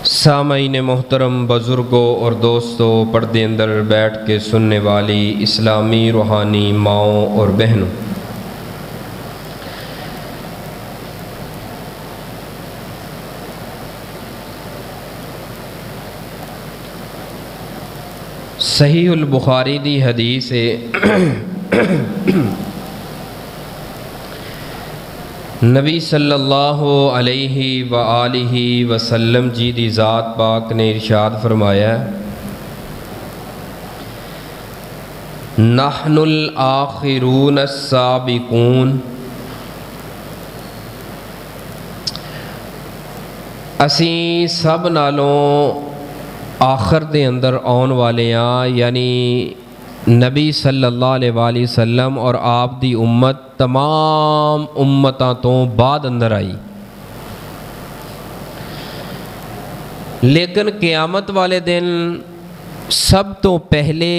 سامعین محترم، بزرگوں اور دوستوں، پردے اندر بیٹھ کے سننے والی اسلامی روحانی ماؤں اور بہنوں، صحیح البخاری دی حدیث ہے نبی صلی اللہ علیہ وآلہ وسلم جی دی ذات پاک نے ارشاد فرمایا، نحن الآخرون السابقون، اسی سب نالوں آخر دے اندر آن والے ہاں، یعنی نبی صلی اللہ علیہ وآلہ وسلم اور آپ دی امت تمام امتاں تو بعد اندر آئی، لیکن قیامت والے دن سب تو پہلے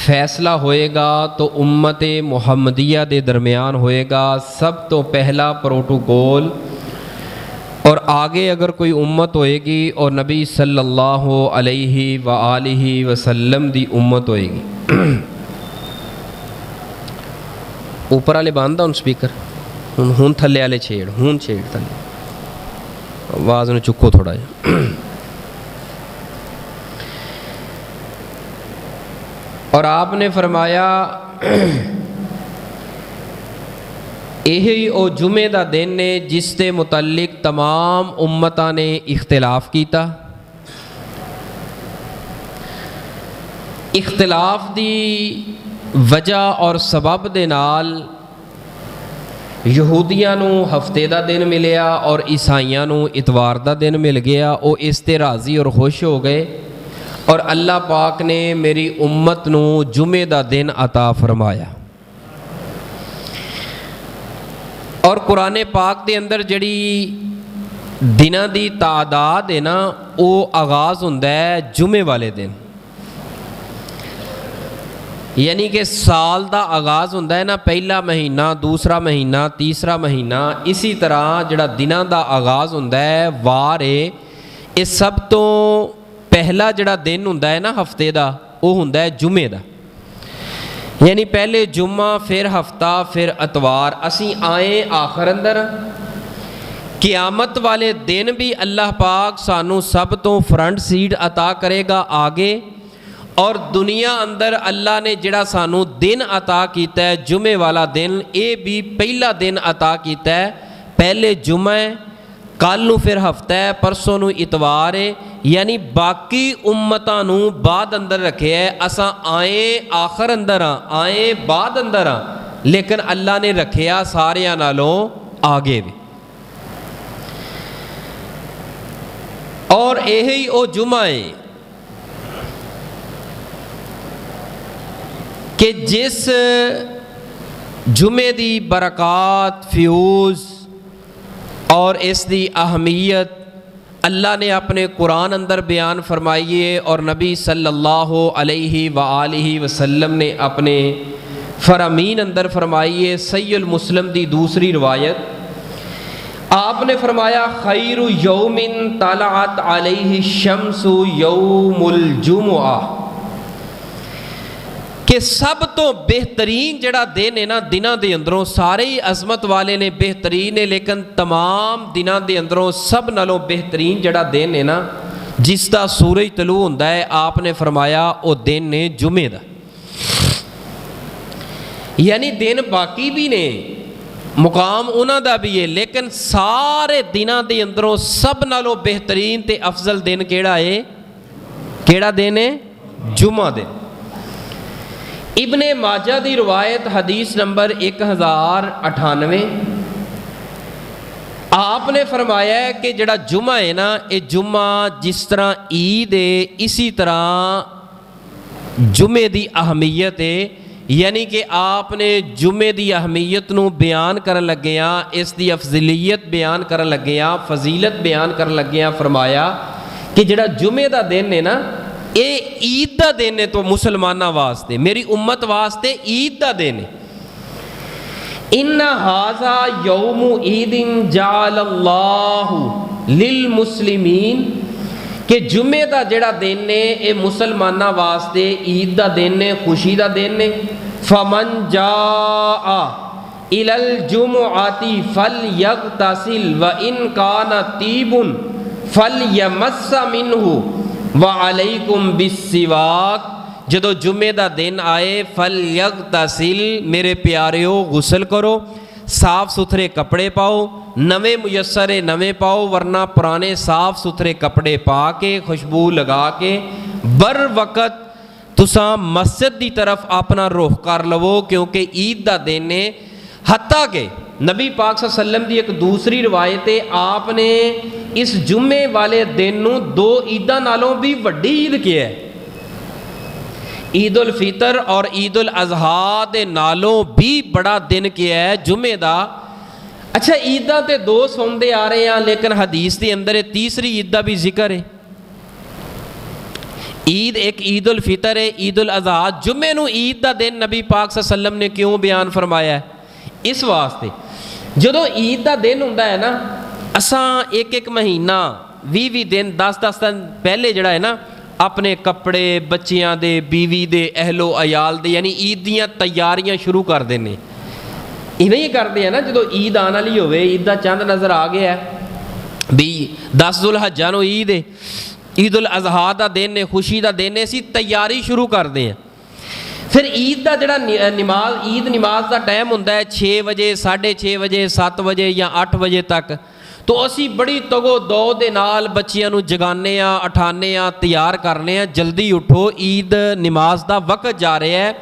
فیصلہ ہوئے گا تو امت محمدیہ دے درمیان ہوئے گا، سب تو پہلا پروٹوکول، اور آگے اگر کوئی امت ہوئے گی اور نبی صلی اللہ علیہ وآلہ وسلم دی امت ہوئے گی۔ اوپر والے باندھا ہوں سپیکر، ہوں تھلے والے چھیڑ، ہوں چھیڑ تھلے، آواز نے چکو تھوڑا جا۔ اور آپ نے فرمایا یہی او جمعے دا دن نے جس کے متعلق تمام امتاں نے اختلاف کیتا، اختلاف دی وجہ اور سبب دے نال یہودیاں نو ہفتے دا دن ملیا اور عیسائیاں نو اتوار دا دن مل گیا، وہ اس تے راضی اور خوش ہو گئے، اور اللہ پاک نے میری امت نو جمعے دا دن عطا فرمایا۔ اور قرآن پاک دے اندر جڑی دناں دی تعداد ہے نا، وہ آغاز ہوندا ہے جمعے والے دن، یعنی کہ سال دا آغاز ہوندا ہے نا، پہلا مہینہ، دوسرا مہینہ، تیسرا مہینہ، اسی طرح جڑا دناں دا آغاز ہوندا ہے وار ہے، یہ سب تو پہلا جڑا دن ہوندا ہے نا ہفتے دا، وہ ہوندا ہے جمعے دا، یعنی پہلے جمعہ، پھر ہفتہ، پھر اتوار، اسی آئے آخر اندر۔ قیامت والے دن بھی اللہ پاک سانو سب تو فرنٹ سیٹ عطا کرے گا آگے، اور دنیا اندر اللہ نے جڑا سانو دن عطا کیتا ہے جمعے والا دن، اے بھی پہلا دن عطا کیتا ہے، پہلے جمعہ ہے، کل نو پھر ہفتہ ہے، پرسوں نو اتوار ہے، یعنی باقی امتاں نو بعد اندر رکھے ہے، اساں آئے آخر اندر ہاں، آئے بعد اندر ہاں، لیکن اللہ نے رکھیا ساریاں نالوں آگے بھی۔ اور یہی او جمعہ ہے کہ جس جمعے دی برکات، فیوز اور اس دی اہمیت اللہ نے اپنے قرآن اندر بیان فرمائیے، اور نبی صلی اللہ علیہ وآلہ وسلم نے اپنے فرامین اندر فرمائیے۔ صحیح المسلم دی دوسری روایت، آپ نے فرمایا خیر یوم طلعت علیہ الشمس یوم الجمعہ، کہ سب تو بہترین جڑا دن ہے نا دناں دے اندروں، سارے ہی عظمت والے نے، بہترین ہے، لیکن تمام دناں دے اندروں سب نالوں بہترین جڑا دن ہے نا جس دا سورج طلوع ہوندا ہے، آپ نے فرمایا او دن نے جمعے دا، یعنی دن باقی بھی نے، مقام انہاں دا بھی ہے، لیکن سارے دناں دے اندروں سب نالوں بہترین تے افضل دن کیڑا ہے؟ کیڑا دن ہے؟ جمعہ دن۔ ابن ماجہ دی روایت حدیث نمبر 1098، آپ نے فرمایا ہے کہ جڑا جمعہ ہے نا، یہ جمعہ جس طرح عید ہے اسی طرح جمعے دی اہمیت ہے، یعنی کہ آپ نے جمعے دی اہمیت نو بیان کرن لگیاں، اس دی افضلیت بیان کرن لگیاں، فضیلت بیان کرن لگیاں، فرمایا کہ جڑا جمعے دا دن ہے نا، اے عید دا دن ہے تو مسلمانہ واسطے، میری امت واسطے عید دا دن ہے، ان ھذا یوم عید جعل اللہ للمسلمین کہ جمعے دا جڑا دن نے یہ مسلمانوں واسطے عید دا دن نے، خوشی دا دن نے. فمن جاء الی الجمعۃ فلیغتسل وان کان طیب فلیمس منہ وعلیکم بالسواک. جدو جمعے دا دن آئے فلیغتسل میرے پیاریو غسل کرو، صاف ستھرے کپڑے پاؤ، نویں میسر نویں پاؤ، ورنہ پرانے صاف ستھرے کپڑے پا کے خوشبو لگا کے بر وقت تساں مسجد دی طرف اپنا رخ کر لو، کیونکہ عید دا دن ہے. حتیٰ کہ نبی پاک صلی اللہ علیہ وسلم دی ایک دوسری روایت ہے، آپ نے اس جمعے والے دن نو دو عیداں نالوں بھی وڈی عید کیا ہے. عید الفطر اور عید الاضحیٰ دے نالوں بھی بڑا دن کیا ہے جمعے دا. اچھا عیداں تے دو سوندے آ رہے ہیں، لیکن حدیث دے اندر تیسری عید دا بھی ذکر ہے. عید ایک عید الفطر ہے، عید الاضحیٰ. جمعے نو عید دا دن نبی پاک صلی اللہ علیہ وسلم نے کیوں بیان فرمایا ہے؟ اس واسطے جدو عید دا دن ہوندا ہے نا، اساں ایک ایک مہینہ 20 دن 10 دن پہلے جڑا ہے نا اپنے کپڑے بچیاں دے، بیوی دے، اہل و عیال دے، یعنی عید دیاں تیاریاں شروع کر دینے. ایویں ہی کرتے ہیں نا جدو عید آنے والی ہوئے، عید دا چند نظر آ گیا ہے بھی 10 ذوالحجہ نو عید ہے، عید الاضحیٰ دا دن ہے، خوشی دا دن ہے، اسی تیاری شروع کر دیں. پھر عید دا جڑا نماز، عید نماز دا ٹائم ہوندا ہے 6 بجے، 6:30 بجے، 7 بجے یا 8 بجے تک. تو اسی بڑی تگو دو دے نال بچیاں نو جگانے ہاں، اٹھانے ہاں، تیار کرنے ہاں، جلدی اٹھو عید نماز دا وقت جا رہا ہے.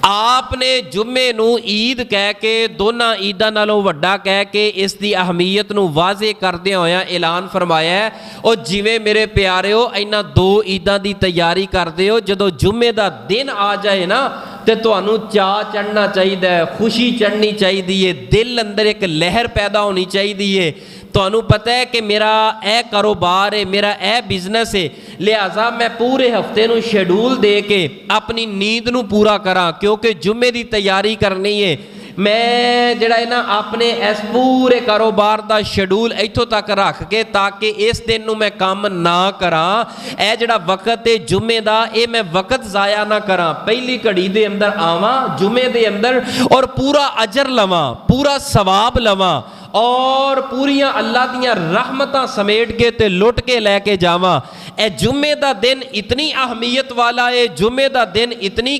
آپ نے جمعے نو عید کہہ کے دونوں عیداں نالوں وڈا کہہ کے اس دی اہمیت نو واضح کردے ہویا اعلان فرمایا ہے. اور جویں میرے پیاریو اینا دو عیداں دی تیاری کردے ہو، جدو جمعے دا دن آ جائے نا تے تانوں چاہ چڑھنا چاہیے، خوشی چڑھنی چاہیے، دل اندر ایک لہر پیدا ہونی چاہیے. تانوں پتہ ہے کہ میرا اے کاروبار ہے، میرا اے بزنس ہے، لہذا میں پورے ہفتے نو شیڈول دے کے اپنی نیند نو پورا کراں، کیونکہ جمعے دی تیاری کرنی ہے. میں جڑا ہے نا اپنے اس پورے کاروبار دا شیڈول ایتھوں تک رکھ کے تاکہ اس دن نو میں کام نہ کراں. اے جڑا وقت ہے جمعے دا، اے میں وقت ضائع نہ کراں. پہلی گھڑی دے اندر آواں جمعے دے اندر اور پورا اجر لواں، پورا ثواب لواں، اور پوریاں اللہ دیاں رحمتاں سمیٹ کے تے لٹ کے لے کے جاواں. اے جمعے دا دن اتنی اہمیت والا ہے، جمعے دا دن اتنی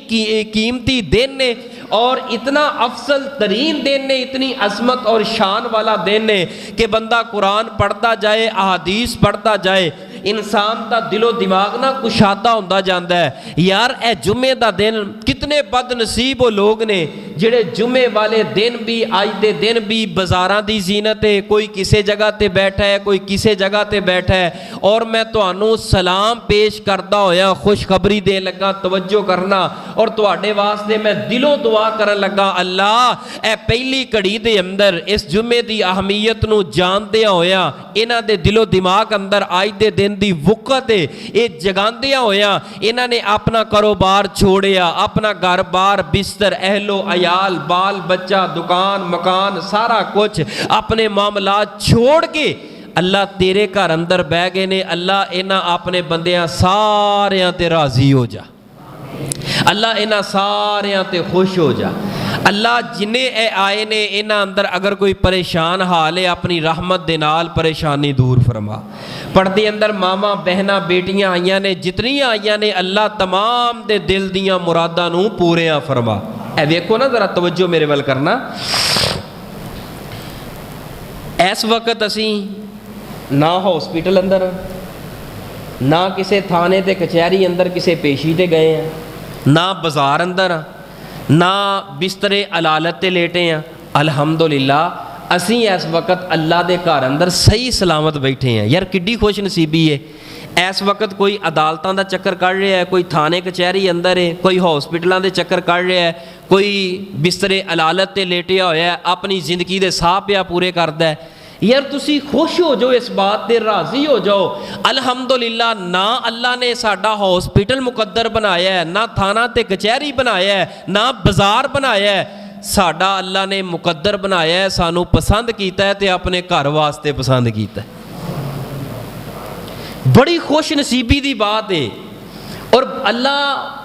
قیمتی دن ہے اور اتنا افضل ترین دن ہے، اتنی عظمت اور شان والا دن ہے کہ بندہ قرآن پڑھتا جائے، احادیث پڑھتا جائے، انسان دا دل و دماغ نہ کشادہ ہوندا جاندا ہے. یار اے جمعے دا دن کتنے بد نصیب وہ لوگ نے جڑے جمعے والے دن بھی، آج دے دن بھی بازاراں دی زینت ہے، کوئی کسے جگہ تے بیٹھا ہے، کوئی کسے جگہ تے بیٹھا ہے. اور میں تانوں سلام پیش کردا ہویا خوشخبری دے لگا، توجہ کرنا، اور تواڈے واسطے میں دلوں دعا کرن لگا، اللہ اے پہلی گھڑی دے اندر اس جمعے دی اہمیت نو جاندیاں ہویا انہاں دے دل و دماغ اندر آج دے دن دی وقت ہے، یہ جگاندیاں ہویا انہاں نے اپنا کاروبار چھوڑیا، اپنا گھر بار بستر، اہل و عیال، بال بچہ، دکان مکان، سارا کچھ اپنے معاملات چھوڑ کے اللہ تیرے گھر اندر بہ گئے نے. اللہ انہاں اپنے بندیاں ساریاں تے راضی ہو جا، اللہ انہاں ساریاں تے خوش ہو جا. اللہ جنہیں اے آئے نے انہاں اندر اگر کوئی پریشان حال ہے اپنی رحمت دے نال پریشانی دور فرما. پردے اندر ماما بہناں بیٹیاں آئیاں نے، جتنی آئیاں نے، اللہ تمام دے دل دیاں مراداں نو پوریاں فرما. اے ویکھو نا ذرا توجہ میرے ول کرنا. اس وقت اسی نہ ہاسپٹل اندر، نہ کسے تھانے تے کچہری اندر کسے پیشی تے گئے ہیں، نہ بازار اندر، نہ بستر علالت تے لیٹے ہیں. الحمدللہ اسی اس وقت اللہ دے گھر اندر صحیح سلامت بیٹھے ہیں. یار کڈی خوش نصیبی ہے. اس وقت کوئی عدالتاں دا چکر کر رہا ہے، کوئی تھانے کچہری اندر ہے، کوئی ہاسپٹلاں دے چکر کر رہا ہے، کوئی بستر علالت تے لیٹیا ہویا ہے، اپنی زندگی دے ساہ پیا پورے کردا ہے. یار تسی خوش ہو جاؤ، اس بات تے راضی ہو جاؤ. الحمدللہ نہ اللہ نے ساڈا ہاسپٹل مقدر بنایا ہے، نہ تھانہ تے کچہری بنایا ہے، نہ بازار بنایا ہے. ਸਾਡਾ ਅੱਲਾ ਨੇ ਮੁਕੱਦਰ ਬਣਾਇਆ ਹੈ, ਸਾਨੂੰ ਪਸੰਦ ਕੀਤਾ ਹੈ ਤੇ ਆਪਣੇ ਘਰ ਵਾਸਤੇ ਪਸੰਦ ਕੀਤਾ ਹੈ। ਬੜੀ ਖੁਸ਼ ਨਸੀਬੀ ਦੀ ਬਾਤ ਹੈ। ਔਰ ਅੱਲਾ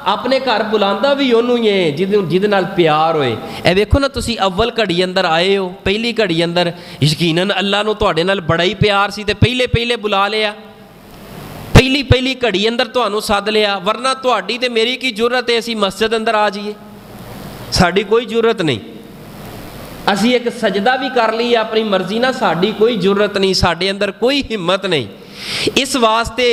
ਆਪਣੇ ਘਰ ਬੁਲਾਉਂਦਾ ਵੀ ਉਹਨੂੰ ਹੀ ਹੈ ਜਿਹਦੇ ਨਾਲ ਪਿਆਰ ਹੋਏ। ਇਹ ਵੇਖੋ ਨਾ, ਤੁਸੀਂ ਅਵਲ ਘੜੀ ਅੰਦਰ ਆਏ ਹੋ, ਪਹਿਲੀ ਘੜੀ ਅੰਦਰ ਯਕੀਨਨ ਅੱਲਾ ਨੂੰ ਤੁਹਾਡੇ ਨਾਲ ਬੜਾ ਹੀ ਪਿਆਰ ਸੀ ਤੇ ਪਹਿਲੇ ਬੁਲਾ ਲਿਆ, ਪਹਿਲੀ ਘੜੀ ਅੰਦਰ ਤੁਹਾਨੂੰ ਸੱਦ ਲਿਆ। ਵਰਨਾ ਤੁਹਾਡੀ ਤੇ ਮੇਰੀ ਕੀ ਜ਼ਰੂਰਤ ਹੈ ਅਸੀਂ ਮਸਜਿਦ ਅੰਦਰ ਆ ਜਾਈਏ? ਸਾਡੀ ਕੋਈ ਜ਼ਰੂਰਤ ਨਹੀਂ। ਅਸੀਂ ਇੱਕ ਸਜਦਾ ਵੀ ਕਰ ਲਈਏ ਆਪਣੀ ਮਰਜ਼ੀ ਨਾਲ, ਸਾਡੀ ਕੋਈ ਜ਼ਰੂਰਤ ਨਹੀਂ, ਸਾਡੇ ਅੰਦਰ ਕੋਈ ਹਿੰਮਤ ਨਹੀਂ। ਇਸ ਵਾਸਤੇ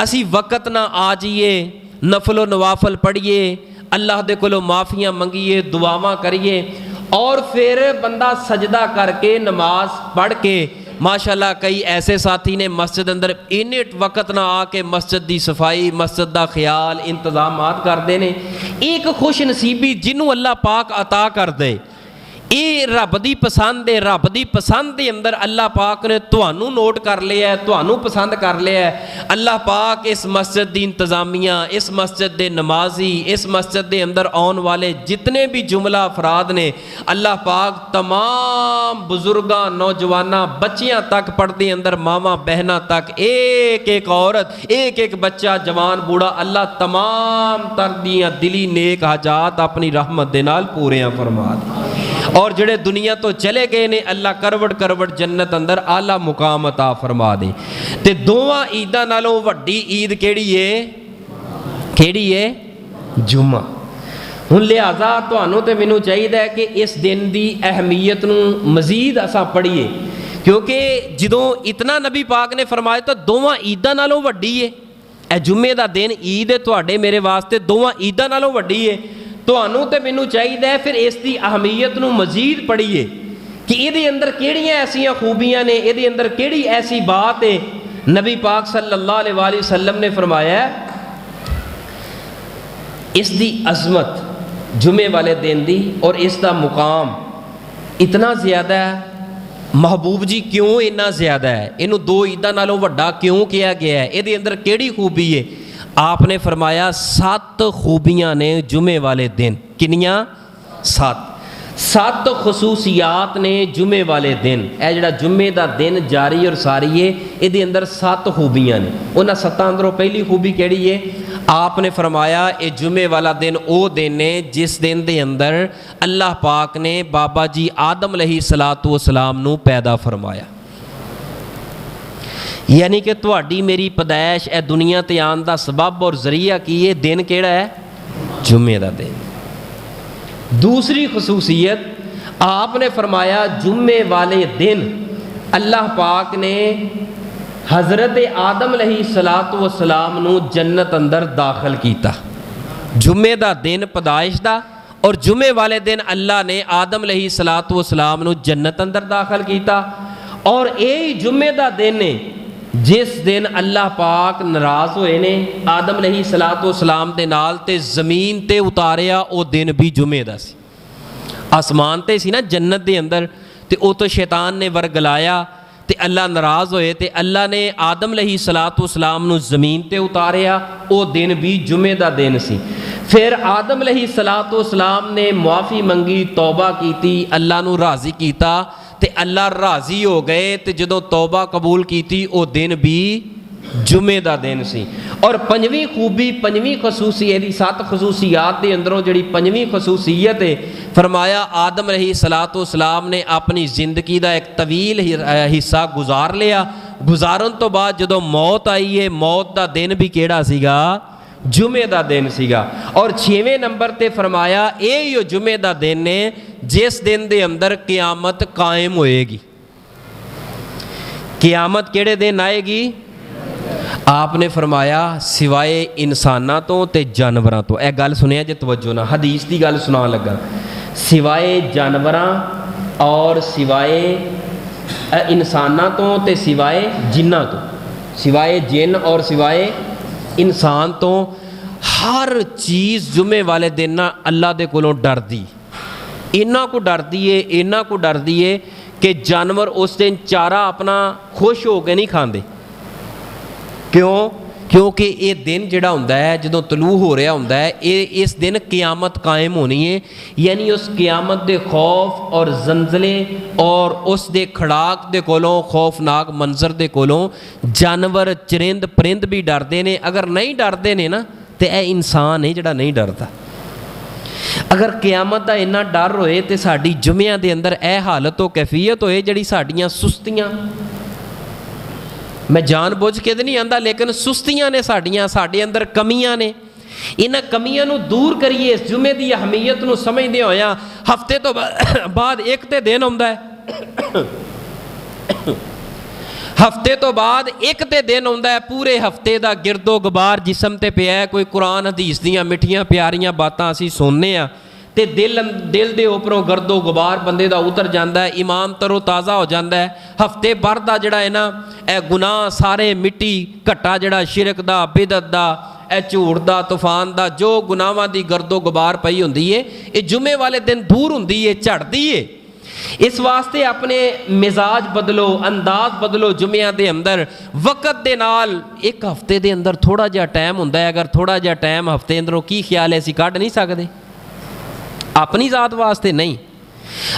ਅਸੀਂ ਵਕਤ ਨਾ ਆ ਜਾਈਏ, ਨਫਲ ਨਵਾਫਲ ਪੜ੍ਹੀਏ, ਅੱਲਾਹ ਦੇ ਕੋਲੋਂ ਮਾਫੀਆਂ ਮੰਗੀਏ, ਦੁਆਵਾਂ ਕਰੀਏ, और फिर बंदा सजदा करके नमाज पढ़ के माशाअल्लाह कई ऐसे साथी ने मस्जिद अंदर इन्ने वक्त ना आके मस्जिद की सफाई मस्जिद का ख्याल इंतजामात करते हैं। एक खुश नसीबी जिन्हों अल्लाह पाक अता कर दे, ये रब की पसंद है। रब की पसंद के अंदर अल्लाह पाक ने तुहानू नोट कर लिया है, तुहानू पसंद कर लिया है। अल्लाह पाक इस मस्जिद की इंतजामिया, इस मस्जिद के नमाजी, इस मस्जिद के अंदर आने वाले जितने भी जुमला अफराद ने, अल्लाह पाक तमाम बुजुर्गां, नौजवाना, बच्चियां तक पढ़ते अंदर मावां बहना तक, एक एक औरत, एक एक बच्चा, जवान बूढ़ा, अल्लाह तमाम तर दियां दिली नेक हाजात अपनी रहमत दे नाल पूरियां फरमा दे। और जिहड़े दुनिया तो चले गए ने अल्लाह करवट करवट जन्नत अंदर आला मुकाम अता फरमा दे। ते दोवां ईदां नालों वड्डी ईद केड़ी है? केड़ी है? जुम्मा। हुण लिहाजा तुहानूं ते मैनूं चाहिदा है कि इस दिन की अहमियत नूं मजीद असां पढ़ीए, क्योंकि जदों इतना नबी पाक ने फरमाया तो दोवां ईदां नालों वड्डी है। ए जुम्मे दा दिन ईद है तुहाडे मेरे वास्ते, दोवां ईदां नालों वड्डी है। तुहानूं ते मैनूं चाहिदा है फिर इसकी अहमियत नूं मजीद पढ़ीए कि इहदे अंदर किहड़ियां ऐसियां खूबियां ने, इहदे अंदर किहड़ी ऐसी बात है। नबी पाक सल्लल्लाहु अलैहि वसल्लम ने फरमाया इसकी अजमत जुमे वाले दिन दी और इसका मुकाम इतना ज़्यादा है। महबूब जी क्यों इन्ना ज़्यादा है? इनू दो ईदां नालों वड्डा क्यों किया गया है? इहदे अंदर किहड़ी खूबी है? आपने फरमाया 7 खूबियां ने जुमे वाले दिन। किनियां? 7 खसूसियात ने जुमे वाले दिन। यह जिहड़ा जुमे का दिन जारी और सारी है, ये अंदर 7 खूबियां ने। उन्हां 7 अंदरों पहली खूबी केड़ी है? आपने फरमाया ये जुमे वाला दिन वो दिन है जिस दिन के अंदर अल्लाह पाक ने बाबा जी आदम अलैहिस्सलातु वस्सलाम नूं पैदा फरमाया। यानी कि तुहाडी मेरी पैदाइश ए दुनिया ते आन दा सबब और जरिया की ये दिन केड़ा है? जुम्मे दा दिन। दूसरी खसूसियत आपने फरमाया जुम्मे वाले दिन अल्लाह पाक ने हज़रत आदम अलैहिस्सलातु वस्सलाम नूं जन्नत अंदर दाखिल कीता। जुम्मे दा दिन पैदाइश दा और जुम्मे वाले दिन अल्लाह ने आदम अलैहिस्सलातु वस्सलाम नूं जन्नत अंदर दाखिल कीता। और यही जुम्मे दा दिन है जिस दिन अल्लाह पाक नाराज़ होए ने आदम अलैहिस्सलातु वस्सलाम दे नाल ते ज़मीन ते उतारिया। वो दिन भी जुमे दा सी। आसमान ते सी ना जन्नत दे अंदर, ते वो तो शैतान ने वरगलाया ते अल्लाह नाराज़ होए ते अल्लाह ने आदम अलैहिस्सलातु वस्सलाम नूं ज़मीन ते उतारिया। वो दिन भी जुमे दा दिन सी। फिर आदम अलैहिस्सलातु वस्सलाम ने मुआफ़ी मंगी, तौबा कीती, अल्लाह नूं राज़ी कीता ते अल्लाह राज़ी हो गए। तो जदों तौबा कबूल की वो दिन भी जुमे दा दिन सी। और पंजवीं खूबी, पंजवीं खसूसियत, 7 खसूसियात के अंदरों जिहड़ी पंजवीं खसूसियत है, फरमाया आदम अलैहिस्सलातु वस्सलाम ने अपनी जिंदगी का एक तवील हिस्सा गुजार लिया। गुजारन तो बाद जदों मौत आई है, मौत का दिन भी केड़ा सीगा? जुमे दा दिन सीगा। और 6वें नंबर ते फरमाया ये जुमे दा दिन ने जिस दिन दे अंदर क़यामत कायम होएगी। क़यामत केड़े दिन आएगी? आपने फरमाया सिवाए इंसाना तो ते जानवरां तो। यह गल सुनिया जे तवज्जो ना, हदीस की गल सुना लगा। सिवाए जानवरां और सिवाए इंसाना तो ते सिवाए जिन्ना तो, सिवाए जिन और सिवाए इंसान तो हर चीज़ जुमे वाले दिन ना अल्लाह दे कोलों डरदी। इन्ना को डरदी है, इन्ना को डरदी है कि जानवर उस दिन चारा अपना खुश हो के नहीं खाते। क्यों? क्योंकि ये दिन जिहड़ा हुंदा है जदों तलू हो रहा हुंदा है, ये इस दिन क़यामत कायम होनी है। यानी उस क़यामत दे खौफ और जंजले और उस दे खड़ाक दे कोलों, खौफनाक मंजर दे कोलों जानवर चरिंद परिंद भी डरते हैं। अगर नहीं डरते ने ना तो यह इंसान है जिहड़ा नहीं डरता। अगर क़यामत का इन्ना डर होए तो साडी जुम्मियां दे अंदर यह हालत तो कैफियत होए जिहड़ी साडियां सुस्तियां, मैं जान बुझ के तो नहीं आंदा, लेकिन सुस्तियां ने साडियां, साडे अंदर कमियां ने। इन्हां कमियां नूं दूर करिए, इस जुम्मे की अहमीयत नूं समझदे होया हफ्ते तो बाद एक ते दिन आउंदा है, हफ्ते तो बाद एक ते दिन आउंदा है, पूरे हफ्ते का गिरदो गबार जिसम ते पिया है। कोई कुरान हदीस दियां मिठियां प्यारियां बातां असीं सुनने आ ते दिल दे उपरों गर्दो गुबार बंदे दा उतर जाता है, ईमान तरो ताज़ा हो जाता है। हफ्ते भर का जिहड़ा है ना ए गुनाह सारे मिट्टी घट्टा जिहड़ा शिरक दा, बिदत दा, ए झूठ दा, तूफान दा, जो गुनाहां दी गर्दो गुबार पई हुंदी है, ये जुम्मे वाले दिन दूर हुंदी है, झड़दी है। इस वास्ते अपने मिजाज बदलो, अंदाज बदलो जुम्मियां दे अंदर वक़्त दे नाल। एक हफ्ते दे अंदर थोड़ा जिहा टाइम हुंदा है, अगर थोड़ा जिहा टाइम हफ्ते अंदरों की ख्याल है असीं कढ नहीं सकते अपनी ज़ात वास्ते नहीं।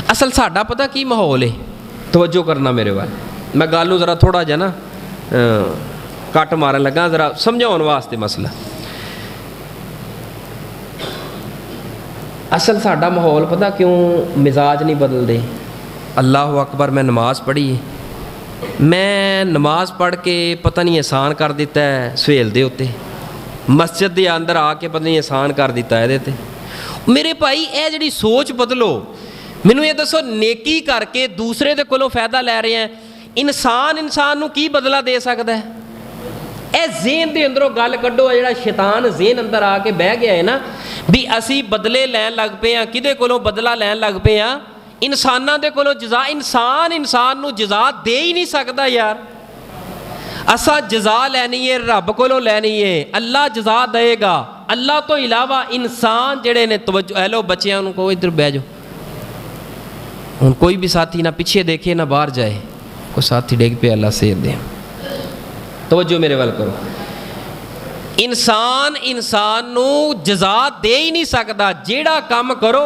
असल साडा पता की माहौल है, तवज्जो करना मेरे वाल, मैं गल नूं ज़रा थोड़ा जिहा ना कट मारन लगा, ज़रा समझाउण वास्ते मसला। असल साडा माहौल पता क्यों मिजाज नहीं बदलते। अल्लाह अकबर, मैं नमाज़ पढ़ी, मैं नमाज़ पढ़ के पता नहीं एहसान कर दिता है सुहेल दे उत्ते, मस्जिद के अंदर आके पता नहीं एहसान कर दिता है इहदे ते। मेरे भाई यह जिहड़ी सोच बदलो। मैनू ये दसो, नेकी करके दूसरे दे कोलों फायदा लै रहे हैं, इंसान नूं की बदला दे सकता है? ए ज़हन दे अंदरों गल कड्डो, जिहड़ा शैतान ज़हन अंदर आके बह गया है ना भी असी बदले लैन लग पे हाँ, किहदे कोलों बदला लैन लग पे हाँ? इंसानां दे कोलों जज़ा। इंसान नूं जज़ा दे ही नहीं सकता यार। असा जज़ा लैनी है रब कोलों लैनी है, अल्लाह जज़ा देगा। अल्लाह तो इलावा इंसान जिहड़े ने, तवज्जो हेलो बच्चियां नूं को इधर बह जाओ, हुण कोई भी साथी ना पीछे देखे ना बाहर जाए, कोई साथी डेग पे अल्लाह सेर दे, तवज्जो मेरे वाल करो। इंसान नूं जज़ा दे ही नहीं सकता। जिहड़ा काम करो,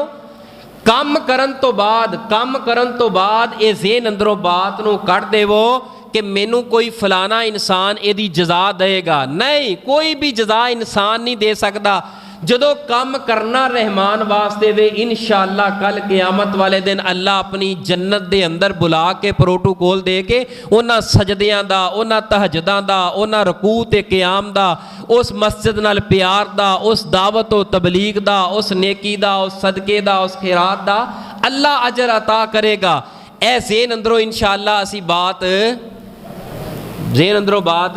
काम करन तो बाद ये ज़हन अंदरों बात नूं कढ देवो कि मैनू कोई फलाना इंसान यदी जज़ा देगा। नहीं, कोई भी जज़ा इंसान नहीं दे सकता। जदों काम करना रहमान वास्ते वे, इंशाअल्लाह कल क़यामत वाले दिन अल्लाह अपनी जन्नत दे अंदर बुला के प्रोटोकॉल दे के उन्हां सजदियां दा, उन्हां तहज्जुदां दा, उन्हां रकू ते क़याम दा, उस मस्जिद नाल प्यार दा, उस दावत व तबलीग दा, उस नेकी दा, उस सदके दा, उस खैरात दा अल्लाह अजर अता करेगा। ऐ ज़हन अंदरों इंशाअल्लाह असी बात, ज़हन अंदरों बात,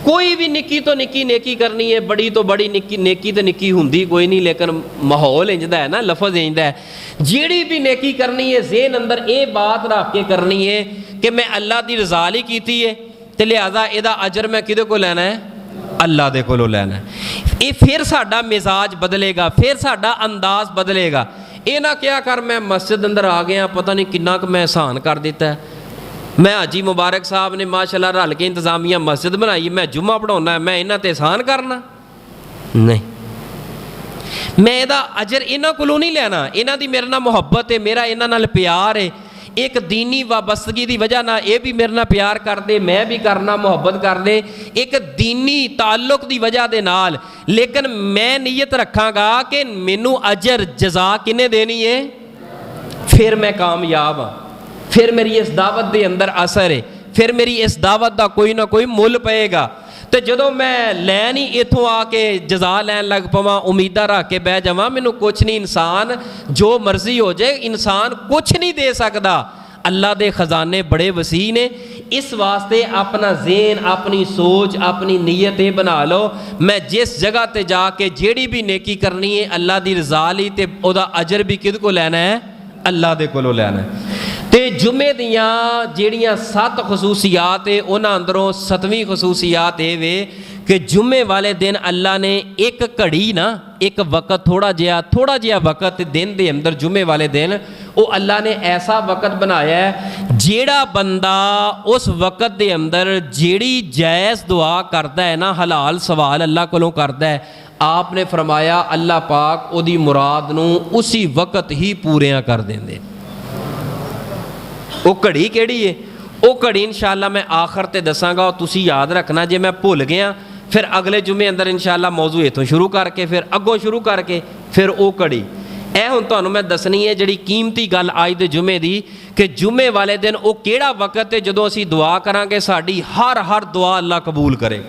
कोई भी निक्की तो निक्की नेकी करनी है, बड़ी तो बड़ी नेकी तो निक्की हुंदी कोई नहीं, लेकिन माहौल इंजदा है ना, लफज इंजदा है। जिहड़ी भी नेकी करनी है ज़हन अंदर ये बात रख के करनी है कि मैं अल्लाह की रज़ा लई कीती है, तो लिहाजा इहदा अजर मैं किहदे को लैना है? अल्लाह दे कोलों लैना है। ये फिर साडा मिजाज बदलेगा, फिर साडा अंदाज बदलेगा। ये ना क्या कर मैं मस्जिद अंदर आ गया, पता नहीं किन्ना क मैं एहसान कर दिता है, मैं हाजी मुबारक साहब ने माशाअल्लाह रल के इंतजामिया मस्जिद बनाई, मैं जुम्मा पढ़ाउना, मैं इन्हां ते एहसान करना? नहीं, मैं इहदा अजर इन्हां कोलों नहीं लैना। इन्हां दी मेरे नाल मुहब्बत है, मेरा इन्हां नाल प्यार है, एक दीनी वाबस्तगी की वजह ना ये भी मेरे नाल प्यार करते, मैं भी करना, मुहब्बत करते, एक दीनी ताल्लुक की वजह दे नाल। लेकिन मैं नीयत रखांगा कि मैनू अजर जज़ा किन्ने देनी है, फिर मैं कामयाब हाँ, फिर मेरी इस दावत के अंदर असर है, फिर मेरी इस दावत का कोई ना कोई मुल पेगा। तो जदों मैं लैन ही इतों आके जज़ा लैन लग पवां, उम्मीदा रख के बह जावां, मैनू कुछ नहीं, इंसान जो मर्जी हो जाए, इंसान कुछ नहीं दे सकता। अल्लाह के खजाने बड़े वसी ने। इस वास्ते अपना ज़हन, अपनी सोच, अपनी नीयत ये बना लो, मैं जिस जगह ते जाके जेड़ी भी नेकी करनी है अल्लाह की रज़ा लई, ते ओदा अजर भी किहदे को लैना है? अल्लाह दे कोलों लैना है। तो जुम्मे दियाँ जिहड़ियां 7 खसूसियात है, उन्हां अंदरों 7वीं खसूसियात ये वे कि जुम्मे वाले दिन अल्लाह ने एक घड़ी ना, एक वक़्त, थोड़ा जिहा वक़्त दिन के अंदर जुम्मे वाले दिन वो अल्लाह ने ऐसा वक़्त बनाया है ਜਿਹੜਾ ਬੰਦਾ ਉਸ ਵਕਤ ਦੇ ਅੰਦਰ ਜਿਹੜੀ ਜਾਇਜ਼ ਦੁਆ ਕਰਦਾ ਹੈ ਨਾ, ਹਲਾਲ ਸਵਾਲ ਅੱਲਾ ਕੋਲੋਂ ਕਰਦਾ ਹੈ, ਆਪ ਨੇ ਫਰਮਾਇਆ ਅੱਲਾ ਪਾਕ ਉਹਦੀ ਮੁਰਾਦ ਨੂੰ ਉਸੇ ਵਕਤ ਹੀ ਪੂਰੀਆਂ ਕਰ ਦਿੰਦੇ। ਉਹ ਘੜੀ ਕਿਹੜੀ ਹੈ? ਉਹ ਘੜੀ ਇਨਸ਼ਾਅੱਲਾ ਮੈਂ ਆਖਰ ਤੇ ਦੱਸਾਂਗਾ, ਉਹ ਤੁਸੀਂ ਯਾਦ ਰੱਖਣਾ। ਜੇ ਮੈਂ ਭੁੱਲ ਗਿਆ ਫਿਰ ਅਗਲੇ ਜੁਮੇ ਅੰਦਰ ਇਨਸ਼ਾਅੱਲਾ ਮੌਜੂ ਇੱਥੋਂ ਸ਼ੁਰੂ ਕਰਕੇ ਫਿਰ ਅੱਗੋਂ ਸ਼ੁਰੂ ਕਰਕੇ ਫਿਰ ਉਹ ਘੜੀ। ਇਹ ਹੁਣ ਤੁਹਾਨੂੰ ਮੈਂ ਦੱਸਣੀ ਹੈ ਜਿਹੜੀ ਕੀਮਤੀ ਗੱਲ ਅੱਜ ਦੇ ਜੁਮੇ ਦੀ, ਕਿ ਜੁਮੇ ਵਾਲੇ ਦਿਨ ਉਹ ਕਿਹੜਾ ਵਕਤ ਹੈ ਜਦੋਂ ਅਸੀਂ ਦੁਆ ਕਰਾਂਗੇ ਸਾਡੀ ਹਰ ਦੁਆ ਅੱਲਾ ਕਬੂਲ ਕਰੇ।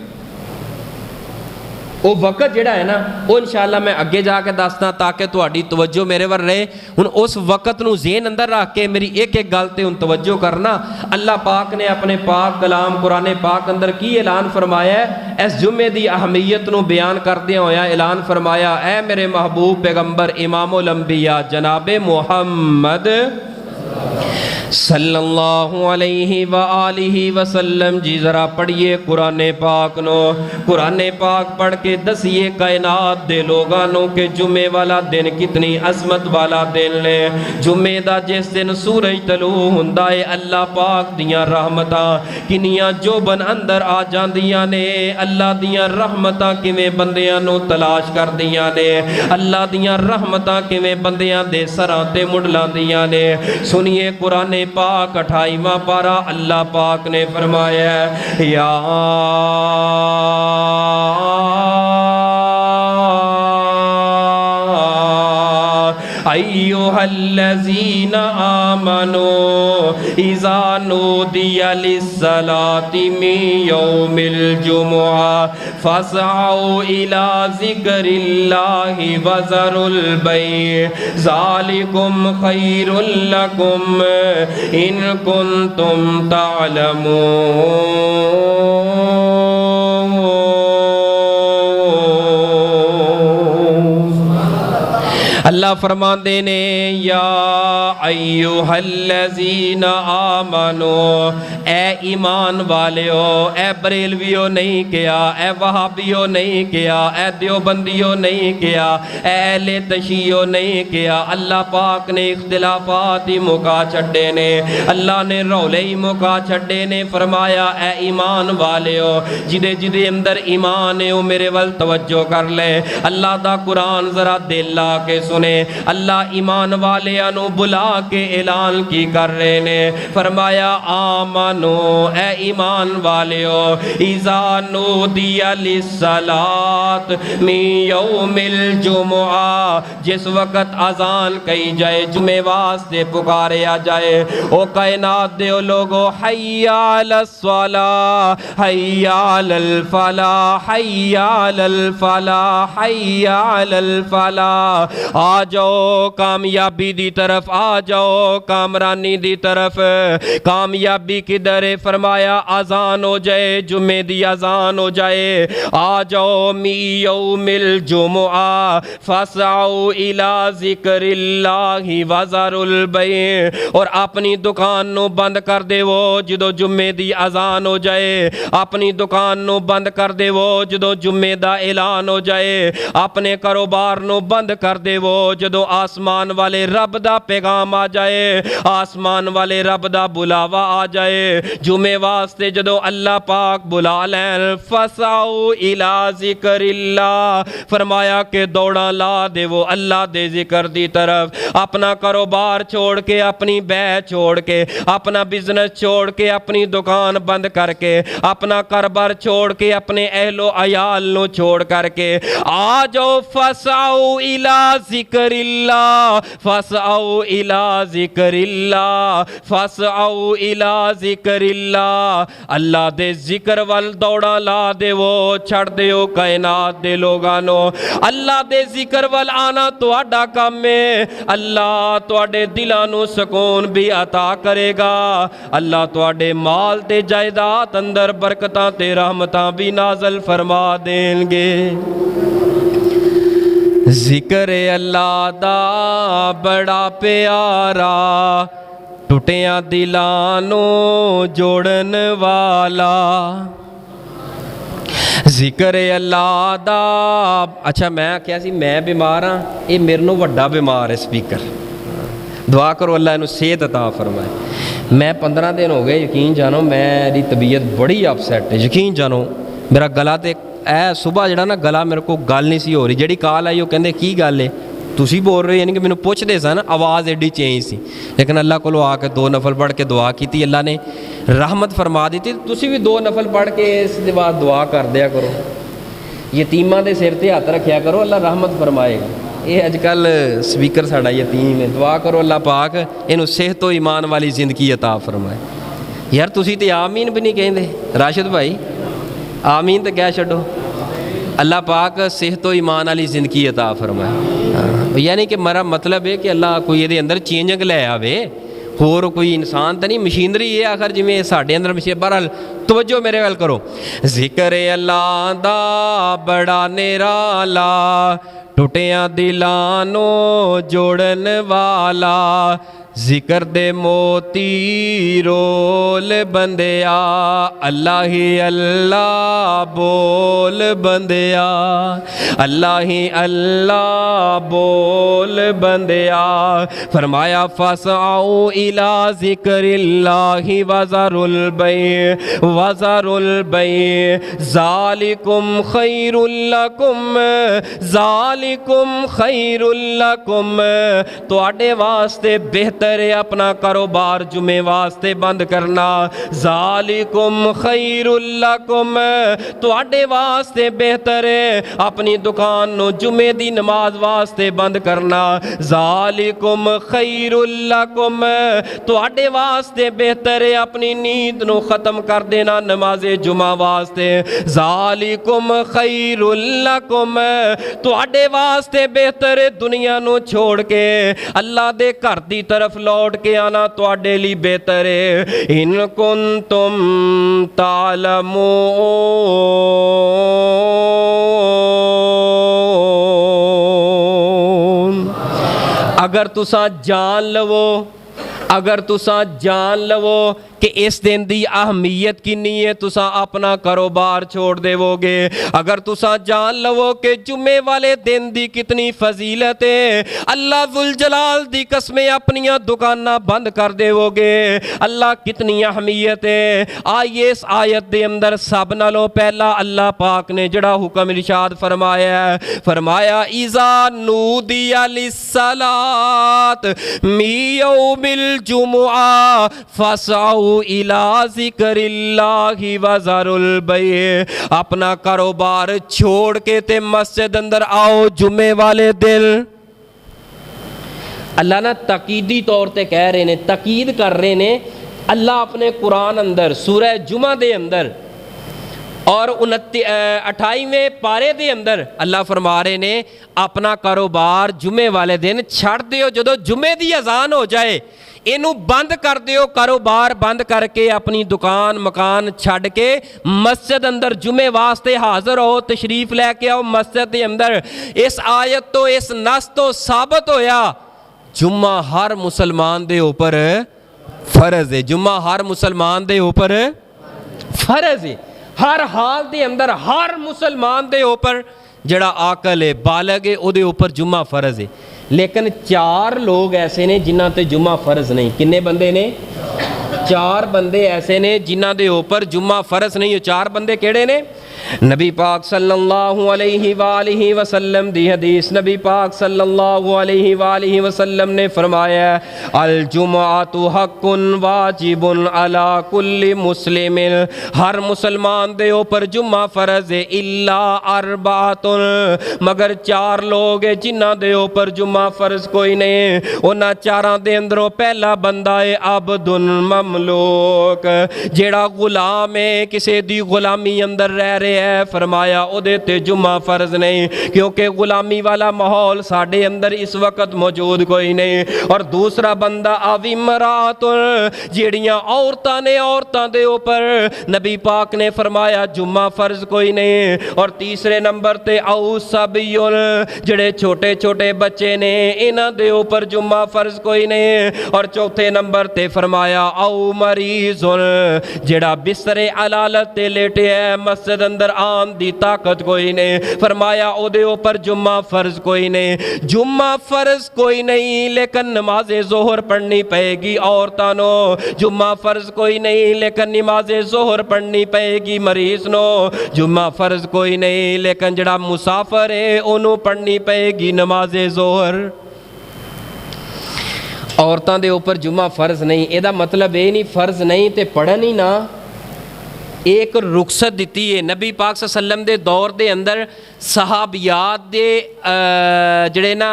ਉਹ ਵਕਤ ਜਿਹੜਾ ਹੈ ਨਾ, ਉਹ ਇਨਸ਼ਾਅੱਲਾ ਮੈਂ ਅੱਗੇ ਜਾ ਕੇ ਦੱਸਦਾ ਤਾਂ ਕਿ ਤੁਹਾਡੀ ਤਵੱਜੋ ਮੇਰੇ ਵੱਲ ਰਹੇ। ਹੁਣ ਉਸ ਵਕਤ ਨੂੰ ਜ਼ੇਨ ਅੰਦਰ ਰੱਖ ਕੇ ਮੇਰੀ ਇੱਕ ਗੱਲ ਤੇ ਹੁਣ ਤਵੱਜੋ ਕਰਨਾ। ਅੱਲਾ ਪਾਕ ਨੇ ਆਪਣੇ ਪਾਕ ਕਲਾਮ ਕੁਰਾਨ ਪਾਕ ਅੰਦਰ ਕੀ ਐਲਾਨ ਫਰਮਾਇਆ ਹੈ? ਇਸ ਜੁਮੇ ਦੀ ਅਹਿਮੀਅਤ ਨੂੰ ਬਿਆਨ ਕਰਦਿਆਂ ਹੋਇਆ ਐਲਾਨ ਫਰਮਾਇਆ, ਐ ਮੇਰੇ महबूब पैगंबर इमामुल अंबिया जनाब मुहम्मद सल्लल्लाहु अलैहि व आलिहि वसल्लम जी। ज़रा पढ़िए कुरान पाक नो। कुरान पाक पढ़ के दसिए कायनात दे लोगानों के जुमे वाला दिन कितनी अजमत वाला दिन ने। जुमे दा जिस दिन सूरज तलू हुंदा है, अल्लाह पाक दियां रहमतां किनियां जोबन अंदर आ जांदियां ने। अल्लाह दियां रहमतां किवें बंदियां नूं तलाश करदियां ने, अल्लाह दियां रहमतां किवें बंदियां दे सरां ते मुंडलांदियां ने। सुनिए कुरान पाक 28वां पारा, अल्लाह पाक ने फरमाया या अय्युहल्लज़ीना आमनू इज़ा नूदिया लिस्सलाति मिन यौमिल जुमुआ फसअऊ इला ज़िक्रिल्लाहि वज़रुल बैअ ज़ालिकुम खैरुल लकुम इन कुंतुम तालमून। अल्लाह फरमाते ने या अय्युहल्लज़ीना आमनो, ए ईमान वालेओ, ए बरेलवियों नहीं किया, ए वहाबियों नहीं किया, ए देवबंदियों नहीं किया, ए अहले तशीयो नहीं किया। अल्लाह पाक ने इख्तिलाफात ही मुका छड्डे ने, अल्लाह ने रौले ही मुका छड्डे ने। फरमाया ए ईमान वालेओ, जिदे जिदे अंदर ईमान है वो मेरे वल तवज्जो कर ले। अल्लाह दा कुरान जरा दिल ला के सुने। अल्लाह ईमान वाले अनु बुला के ऐलान की कर रहे ने। फरमाया आमनो, ए ईमान वालेओ, इज़ा नूदिया लिस्सलात मिन यौमिल जुमुआ, जिस वक्त अजान कही जाए, जुमे वास्ते पुकारे आ जाए, ओ कायनात दे लोगो हय्या अलस सलाह, हय्या अलल फलाह, हय्या अलल फलाह, हय्या अलल फलाह। आ जाओ कामयाबी दी तरफ, आ जाओ कामरानी दी तरफ। कामयाबी किधर है? फरमाया अजान हो जाए, जुमे दी अजान हो जाए। आ जाओ मी यौमिल जुमुआ फसअऊ इला ज़िक्रिल्लाहि वज़रुल बैअ, और अपनी दुकान नो बंद कर देवो जदों जुमे दी अजान हो जाए। अपनी दुकान नो बंद कर देवो जदों जुमे दा ऐलान हो जाए। अपने कारोबार नो बंद कर देवो जदों आसमान वाले रब दा पैगाम आ जाए, आसमान वाले रब दा बुलावा आ जाए। जुमे वास्ते जदों अल्लाह पाक बुला लैन, फसाओ इला ज़िक्रिल्लाह, फरमाया के दौड़ा ला देवो अल्लाह दे जिक्र दी तरफ। अपना कारोबार छोड़ के, अपनी बैह छोड़ के, अपना बिजनेस छोड़ के, अपनी दुकान बंद करके, अपना कारोबार छोड़ के, अपने अहलो अयाल नो छोड़ करके आ जाओ। फसाओ इला ज़िक्रिल्लाह, फसअऊ इला ज़िक्रिल्लाह, फसअऊ इला ज़िक्रिल्लाह। अल्लाह दे जिक्र वल दौड़ा ला देवो, छड़ दिओ कायनात दे लोगानो। अल्लाह दे जिक्र वल आना तुहाडा काम है। अल्लाह तुहाडे दिलां नू सुकून भी अता करेगा। अल्लाह तुहाडे माल ते जायदाद अंदर बरकतां ते रहमतां भी नाज़िल फरमा देंगे। जिक्र अल्लाह दा बड़ा प्यारा, टुटिया दिलां नू जोड़न वाला। जिक्र अल्लाह दा। अच्छा मैं क्या सी, मैं बीमार हाँ, ये मेरे नू वड्डा बीमार है स्पीकर। दुआ करो अल्लाह इनू सेहत अता फरमाए। मैं 15 दिन हो गए, यकीन जानो मेरी तबीयत बड़ी अपसैट है। यकीन जानो मेरा गला तो सुबह जड़ा ना गला मेरे को गल नहीं सी हो रही। जी कॉल आई वो कहते की गल है तुसी बोल रहे हो, यानी कि मैंने पूछते सन आवाज़ एडी चेंज सी। लेकिन अल्लाह को आके 2 नफल पढ़ के दुआ की, अल्लाह ने रहमत फरमा दी। तुसी भी 2 नफल पढ़ के इस बाद दुआ कर दिया करो, यतीमां दे सिर ते हत्थ रखिया करो, अल्लाह रहमत फरमाएगा। ये अजकल स्पीकर साड़ा यतीम है, दुआ करो अल्लाह पाक इनू सेहत तो ईमान वाली जिंदगी अता फरमाए। यार तुसी तो आमीन भी नहीं कहते राशिद भाई, आमीन तो कह छो। अल्लाह पाक सेहत तो ईमान वाली जिंदगी अता फरमाए। यानी कि मेरा मतलब है कि अल्लाह कोई ये अंदर चेंजिंग लै आवे, होर कोई इंसान तो नहीं, मशीनरी है आखिर जिमें साढ़े अंदर मशीन। बहरहाल तवज्जो मेरे वाल करो। जिक्र अल्लाह दा बड़ा निराला, टुटिया दिलां नू जोड़न वाला, जिक्र दे मोती रोल बंदिया, अल्लाह ही अल्लाह बोल बंदिया, अल्लाह ही अल्लाह बोल बंदिया। फरमाया फसआउ इला जिक्रिल्लाहि वज़रुल बै ज़ालिकुम खैरुल लकुम, ज़ालिकुम खैरुल लकुम। तुहाडे वास्ते बेहतर अपना कारोबार जुमे वास्ते बंद करना। ज़ालिकुम खैरुल लकुम, तुहाडे वास्ते बेहतर है अपनी दुकान नो जुमे दी नमाज वास्ते बंद करना। ज़ालिकुम खैरुल लकुम, तुहाडे वास्ते बेहतर है अपनी नींद नो ख़त्म कर देना नमाज़े जुमा वास्ते। ज़ालिकुम खैरुल लकुम, तुहाडे वास्ते बेहतर है दुनिया नो छोड़ के अल्लाह दे घर दी तरफ लौट के आना तुहाडे लिए बेहतर है। इन कुंतुम तालमून, अगर तुसा जान लवो, अगर तुसा जान लवो कि इस दिन की अहमियत किन्नी है, तुसा अपना कारोबार छोड़ देवोगे। अगर तुसा जान लवो कि जुम्मे वाले दिन की कितनी फजीलत है, अल्लाह जुल जलाल दी कसमें अपनियां दुकाना बंद कर देवोगे। अल्लाह कितनी अहमियत है। आइए इस आयत के अंदर सब नालों पहला अल्लाह पाक ने जड़ा हुक्म इरशाद फरमाया है, फरमाया इज़ा नूदिया लिस्सलात मी यौमिल जुमुआ फसआउ इला ज़िक्रिल्लाहि वज़रुल बै। अपना कारोबार छोड़ के ते मस्जिद अंदर आओ जुम्मे वाले दिन। अल्लाह ना तकीदी तौर ते कह रहे ने, तकीद कर रहे ने। अल्लाह अपने कुरान अंदर सूरह जुमा दे अंदर और 28वें पारे दे अंदर अल्लाह फरमा रहे ने अपना कारोबार जुम्मे वाले दिन छड़ दिओ। जदों जुम्मे दी अजान हो जाए इनू बंद कर दिओ, कारोबार बंद करके अपनी दुकान मकान छड़ के मस्जिद अंदर जुम्मे वास्ते हाजिर हो, तशरीफ लैके आओ मस्जिद के अंदर। इस आयत तो इस नस तो साबित होया जुम्मा हर मुसलमान दे ऊपर फर्ज है। जुम्मा हर मुसलमान दे ऊपर फर्ज है। हर हाल के अंदर हर मुसलमान के ऊपर जड़ा आकल है बालग है उहदे ऊपर जुम्मा फर्ज है। लेकिन 4 लोग ऐसे ने जिन्हां ते जुम्मा फर्ज नहीं। किन्ने बंदे ने? 4 बंदे ऐसे ने जिन्हां दे ऊपर जुम्मा फर्ज नहीं। 4 बंदे केड़े ने? नबी पाक सल्लल्लाहु अलैहि वसल्लम दी हदीस, नबी पाक सल्लल्लाहु अलैहि वसल्लम ने फरमाया अल जुमुअतु हक्कुन वाजिबुन अला कुल्ली मुस्लिमिन। हर मुसलमान दे ऊपर जुम्मा फर्ज है इल्ला अरबातुन, मगर 4 लोग है जिन्हां दे ऊपर जुम्मा फर्ज कोई नहीं। उन्हां 4 दे अंदरों पहला बंदा है अब्दुल ममलूक, जेड़ा गुलाम है किसी दी गुलामी अंदर रह रहे है। फरमाया उहदे ते जुम्मा फर्ज नहीं, क्योंकि गुलामी वाला माहौल साडे अंदर इस वक्त मौजूद कोई नहीं। और दूसरा बंदा अविमरातुन, जेड़ियां औरतां ने औरतां दे ऊपर नबी पाक ने फरमाया जुम्मा फर्ज कोई नहीं। और तीसरे नंबर ते औ सबयुन, जेड़े छोटे छोटे बच्चे ने इन्हां दे ऊपर जुम्मा फर्ज कोई नहीं। और चौथे नंबर ते फरमाया औ मरीजुन, जेड़ा बिस्तरे अलालत ते लेटे है मस्जिद अंदर अंदर आन दी ताकत कोई नहीं। फरमाया ओदे ऊपर जुम्मा फ़र्ज कोई नहीं, जुम्मा फ़र्ज कोई नहीं लेकिन नमाज ज़ोहर पढ़नी पएगी। औरतां नो जुम्मा फ़र्ज कोई नहीं लेकिन नमाज ज़ोहर पढ़नी पएगी। मरीज़ नो जुम्मा फ़र्ज कोई नहीं लेकिन जड़ा मुसाफिर है उन्होंने पढ़नी पएगी नमाज ज़ोहर। औरतां दे ऊपर जुम्मा फ़र्ज नहीं, ਇਹਦਾ मतलब ये नहीं फ़र्ज नहीं तो पढ़न ही ना। एक रुखसत दी है नबी पाक सल्लम दे दौर दे अंदर सहाबियात दे जड़े ना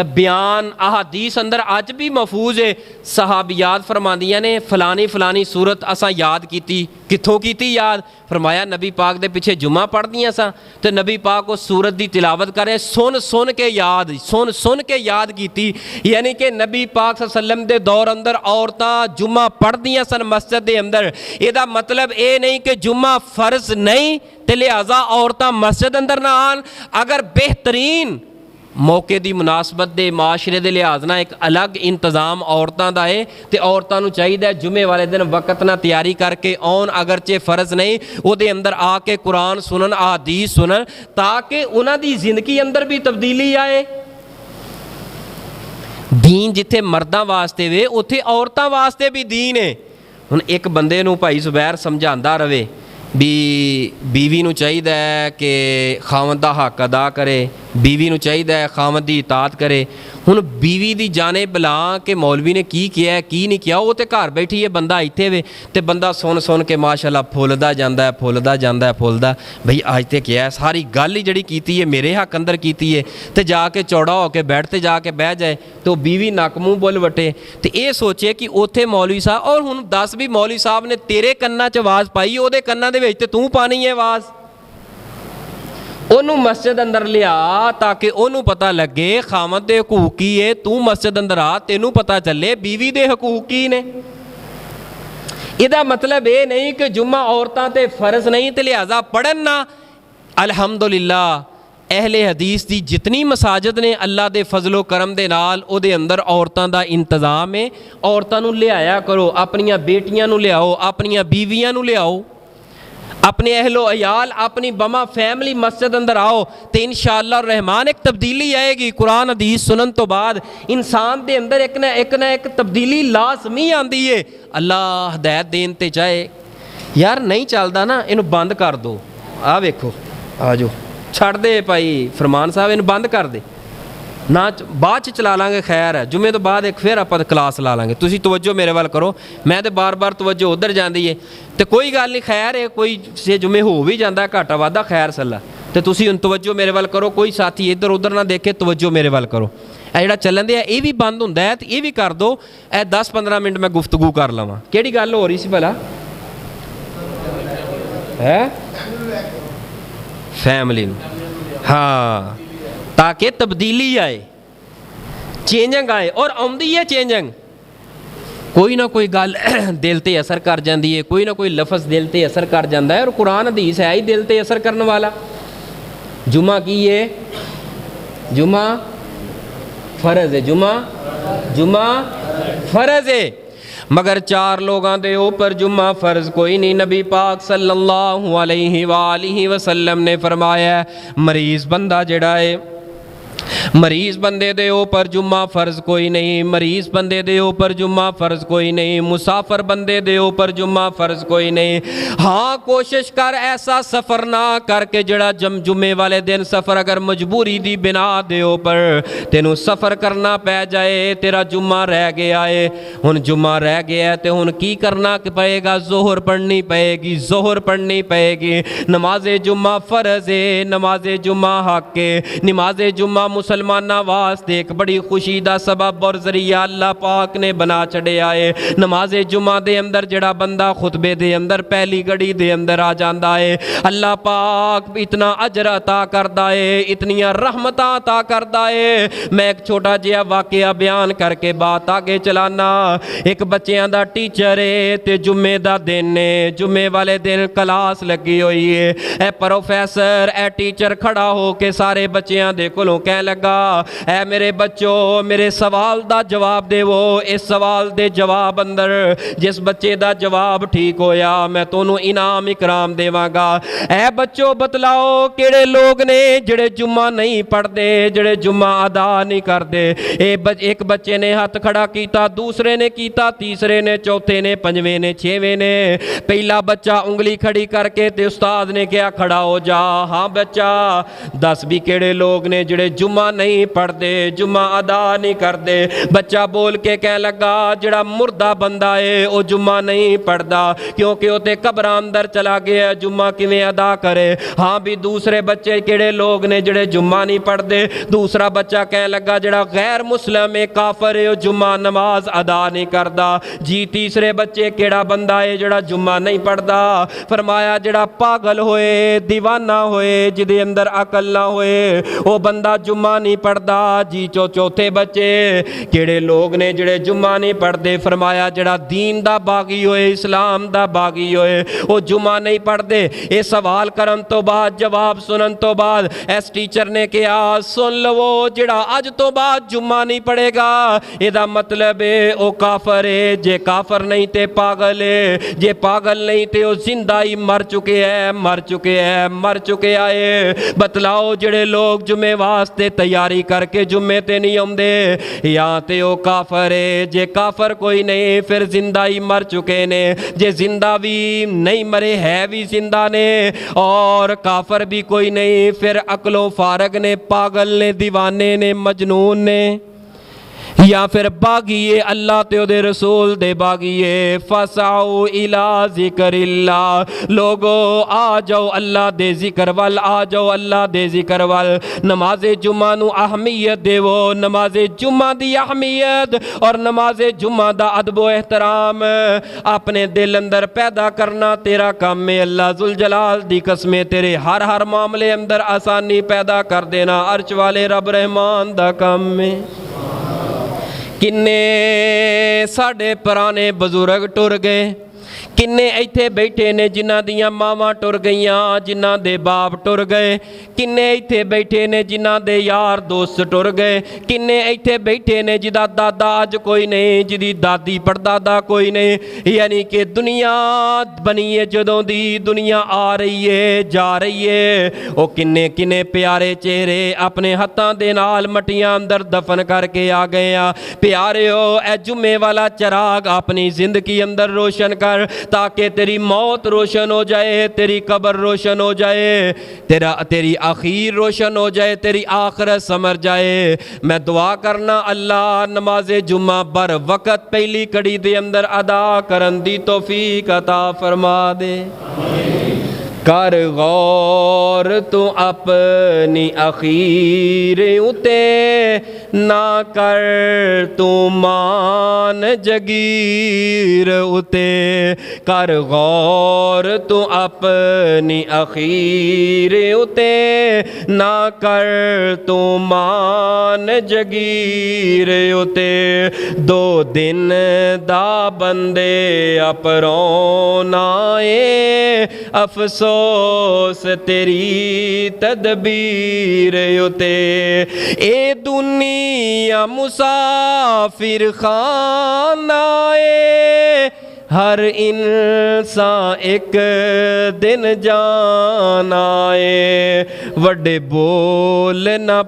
बयान अहादीस अंदर अज भी महफूज है। सहाबियात फरमांदियां ने फलानी फलानी सूरत असां याद की, कित्थों की याद? फरमाया नबी पाक दे पिछे जुम्मा पढ़दियां सा तो नबी पाक उस सूरत की तिलावत करें, सुन सुन के याद, सुन सुन के याद की। यानी कि नबी पाक सल्लम दे दौर अंदर औरतां जुम्मा पढ़दियां सन मस्जिद दे अंदर। ਇਹਦਾ मतलब ये नहीं कि जुम्मा फ़र्ज नहीं तो लिहाजा औरतां मस्जिद अंदर ना आन। अगर बेहतरीन मौके की मुनासबत दे माशरे के लिहाज ना एक अलग इंतजाम औरतों का है तो औरतों को चाहिए जुमे वाले दिन वक्त ना तैयारी करके आउन, अगरचे फ़र्ज नहीं उहदे अंदर आके कुरान सुनन, अहादीस सुनन, ताकि उन्हां दी जिंदगी अंदर भी तब्दीली आए। दीन जिथे मर्दां वास्ते वे उत्थे औरतां वास्ते भी दीन है। हुण एक बंदे नूं भाई जुबैर समझांदा रहे भी बीवी नूं चाहिए कि खावंद दा हक अदा करे, बीवी नूं चाहिए खावंद दी इताअत करे। हुण बीवी दी जाने बला कि मौलवी ने की किया की नहीं किया, वो तो घर बैठी है, बंदा इत्थे वे तो बंदा सुन सुन के माशाअल्लाह फुलदा जांदा है, फुलदा जांदा है, फुलदा भाई अज तो क्या है सारी गल ही जिहड़ी कीती है मेरे हक अंदर कीती है तो जाके चौड़ा होकर बैठ ते जाके बह जाए तो बीवी नक मूँह बुल वटे तो ये सोचे कि उत्थे मौलवी साहब और हुण दस भी मौलवी साहब ने तेरे कन्ना च आवाज़ पाई, उहदे कन्ना दे विच ते तूं पानी है आवाज़। ਉਹਨੂੰ मस्जिद अंदर लिया ताकि ਉਹਨੂੰ पता लगे खामद दे हकूक की है, तू मस्जिद अंदर आ तेनू पता चले बीवी दे हकूक की ने। ਇਹਦਾ मतलब ये नहीं कि जुम्मा औरतां ते फ़र्ज नहीं तो लिहाजा पढ़न ना। अल्हम्दुलिल्लाह अहले हदीस की जितनी मसाजिद ने अल्लाह के फजलो करम दे नाल उहदे अंदर औरतां दा इंतजाम है। औरतां नूं लियाया करो, अपनियां बेटियां नूं लियाओ, अपनियां बीवियां नूं लियाओ, अपने अहलो अयाल अपनी बमा फैमिली मस्जिद अंदर आओ तो इंशाअल्लाह रहमान एक तब्दीली आएगी। कुरान हदीस सुनन तो बाद इंसान के अंदर एक ना एक तब्दीली लाजमी आती है। अल्लाह हदायत देन ते चाहे यार नहीं चलता ना, इनू बंद कर दो, आ वेखो आ जाओ छड़ दे भाई फरमान साहब, इनू बंद कर दे ना, बाद च चला लांगे, खैर है जुमे तो बाद एक फिर आप क्लास ला लांगे, तुसी तवज्जो मेरे वाल करो। मैं तो बार बार तवज्जो उधर जाती है तो कोई गल नहीं, खैर है कोई से जुमे हो भी जाता घाटा वाधा, खैर सला तो तुसी हुण तवज्जो मेरे वाल करो, कोई साथी इधर उधर ना देखे, तवज्जो मेरे वाल करो। ਇਹ ਜਿਹੜਾ ਚੱਲਣ ਦਿਆ ਇਹ ਵੀ ਬੰਦ ਹੁੰਦਾ ਹੈ ਤੇ ਇਹ ਵੀ ਕਰ ਦਿਓ। ਇਹ 10-15 ਮਿੰਟ ਮੈਂ ਗੁਫ਼ਤਗੂ ਕਰ ਲਵਾਂ। ਕਿਹੜੀ ਗੱਲ ਹੋ ਰਹੀ ਸੀ ਭਲਾ? ਹੈ ਫੈਮਿਲੀ ਨੂੰ, ਹਾਂ, ताकि तब्दीली आए, चेंजिंग आए। और आउंदी है चेंजिंग, कोई ना कोई गल दिल ते असर कर जाती है, कोई ना कोई लफज दिल ते असर कर जाता है और कुरान हदीस है ही दिल ते असर करने वाला। जुमा की है? जुमा फर्ज है, जुमा फर्ज है, मगर 4 लोगों के ऊपर जुम्मा फ़र्ज कोई नहीं। नबी पाक सल्लल्लाहु अलैहि वसल्लम ने फरमाया मरीज़ बंदा जड़ा है, मरीज़ बंदे दे ऊपर जुम्मा फ़र्ज कोई नहीं, मरीज़ बंदे दे ऊपर जुम्मा फ़र्ज कोई नहीं, मुसाफिर बंदे दे ऊपर जुम्मा फ़र्ज कोई नहीं। हाँ कोशिश कर ऐसा सफ़र ना करके जड़ा जुम्मे वाले दिन सफ़र अगर मजबूरी दी बिना दे ऊपर तेनू सफ़र करना पै जाए, तेरा जुम्मा रह गया है, हुण जुम्मा रह गया है तो हुण की करना पएगा? ज़ोहर पढ़नी पएगी, ज़ोहर पढ़नी पएगी। नमाज जुम्मा फ़र्ज है, नमाज जुम्मा हक है। नमाज जुम्मा मुसलमाना वास्ते एक बड़ी खुशी का सबब और जरिया अल्लाह पाक ने बना छड़िया है। नमाज जुम्मा दे अंदर जड़ा बंदा खुतबे दे अंदर पहली घड़ी दे अंदर आ जाता है, अल्लाह पाक इतना अजर अता करता है, इतनियां रहमतां अता करता है। मैं एक छोटा जिहा वाकया बयान करके बात आगे चलाना। एक बच्चों का टीचर है तो जुम्मे का दिन है, जुम्मे वाले दिन क्लास लगी हुई है, ए प्रोफैसर ए टीचर खड़ा हो के सारे बच्चों के कोलों कह लगा ऐ मेरे बच्चों मेरे सवाल दा जवाब देवो। इस सवाल दे जवाब अंदर जिस बच्चे दा जवाब ठीक होया मैं तोनू इनाम इकराम देवांगा। ऐ बच्चों बतलाओ किहड़े लोग ने जिहड़े जुम्मा नहीं पढ़ते, जिहड़े जुम्मा अदा नहीं करते। एक बच्चे ने हथ खड़ा किया, दूसरे ने किया, तीसरे ने, चौथे ने, पंजवें ने, छेवें ने। पहला बच्चा उंगली खड़ी करके ते उस्ताद ने कहा खड़ा हो जा। हाँ बच्चा दस भी किहड़े लोग ने जिहड़े जुम्मा नहीं पढ़ते, जुम्मा अदा नहीं करते। बच्चा बोल के कह लगा जिहड़ा मुर्दा बंदा है वह जुम्मा नहीं पढ़ता क्योंकि वो ते कब्र अंदर चला गया, जुम्मा किवें अदा करे। हाँ भी दूसरे बच्चे किहड़े लोग ने जिहड़े जुम्मा नहीं पढ़ते। दूसरा बच्चा कह लगा जिहड़ा गैर मुस्लिम है, काफर है, जुम्मा नमाज अदा नहीं करता जी। तीसरे बच्चे किहड़ा बंदा है जिहड़ा जुम्मा नहीं पढ़ता। फरमाया जिहड़ा पागल होए, दीवाना होए, जिहदे अंदर अकल ना होए वो बंदा जुम्मा नहीं पढ़ता जी। चौथे बच्चे किहड़े लोग ने जिहड़े जुम्मा नहीं पढ़ते। फरमाया जिहड़ा दीन दा बागी होए, इस्लाम दा बागी होए वो जुम्मा नहीं पढ़ते। ये सवाल करन तो बाद जवाब सुनन तो बाद इस टीचर ने कहा सुन लवो जिहड़ा अज तो बाद जुम्मा नहीं पढ़ेगा इहदा मतलब है वो काफर है। जे काफर नहीं ते पागल है, जे पागल नहीं ते वो जिंदा ही मर चुके हैं, मर चुके हैं, मर चुके आए। बतलाओ जिहड़े लोग जुम्मे वास्ते तैयारी करके जुम्मे ते नहीं आउंदे या ते वो काफर है। जे काफर कोई नहीं फिर जिंदा ही मर चुके ने। जे जिंदा भी नहीं मरे है भी जिंदा ने और काफर भी कोई नहीं फिर अकलों फारग ने, पागल ने, दीवाने ने, मजनून ने या फिर बागीए अल्लाह ते उहदे रसूल दे बागीए। फसाओ इला ज़िक्रिल्लाह, लोगो आ जाओ अल्लाह दे जिक्र वल, आ जाओ अल्लाह दे जिक्र वल। नमाज जुम्मा नू अहमियत देवो, नमाज जुम्मा दी अहमियत और नमाज जुम्मा दा अदबो एहतराम अपने दिल अंदर पैदा करना तेरा काम है। अल्लाह जुल जलाल दी कसमें तेरे हर हर मामले अंदर आसानी पैदा कर देना अर्श वाले रब रहमान दा काम है। किन्ने साढ़े पुराने बजुर्ग टुर गए, किन्ने इत्थे बैठे ने जिन्हां दियां मावां टुर गईयां, जिन्हां दे बाप टुर गए। किन्ने इत्थे बैठे ने जिन्हां दे यार दोस्त टुर गए। किन्ने इत्थे बैठे ने जिदा दादा अज कोई नहीं, जिदी दादी परदादा कोई नहीं। यानी कि दुनिया बनी है जदों दी दुनिया आ रही है जा रही है। वो किन्ने किन्ने प्यारे चेहरे अपने हत्थां दे नाल मटियां अंदर दफन करके आ गए आ। प्यारे हो ए जुम्मे वाला चराग अपनी जिंदगी अंदर रोशन कर ताकि तेरी मौत रोशन हो जाए, तेरी कब्र रोशन हो जाए, तेरी आखिर रोशन हो जाए, तेरी आखिरत समझ जाए। मैं दुआ करना अल्लाह नमाज जुम्मा बर वक़्त पहली कड़ी दे अंदर अदा करन दी तौफीक अता फरमा दे। कर गौर तू अपनी अखीर उते ना कर तू मान जगीर उते। कर गौर तू अपनी अखीर उते ना कर तू मान जगीर उते। दो दिन दा बंदे अपरोना ए अफसोस तेरी तदबीर उते। ए दुनिया मुसाफिर खाना ए हर इंसान एक दिन जाना है। वड्डे बोल न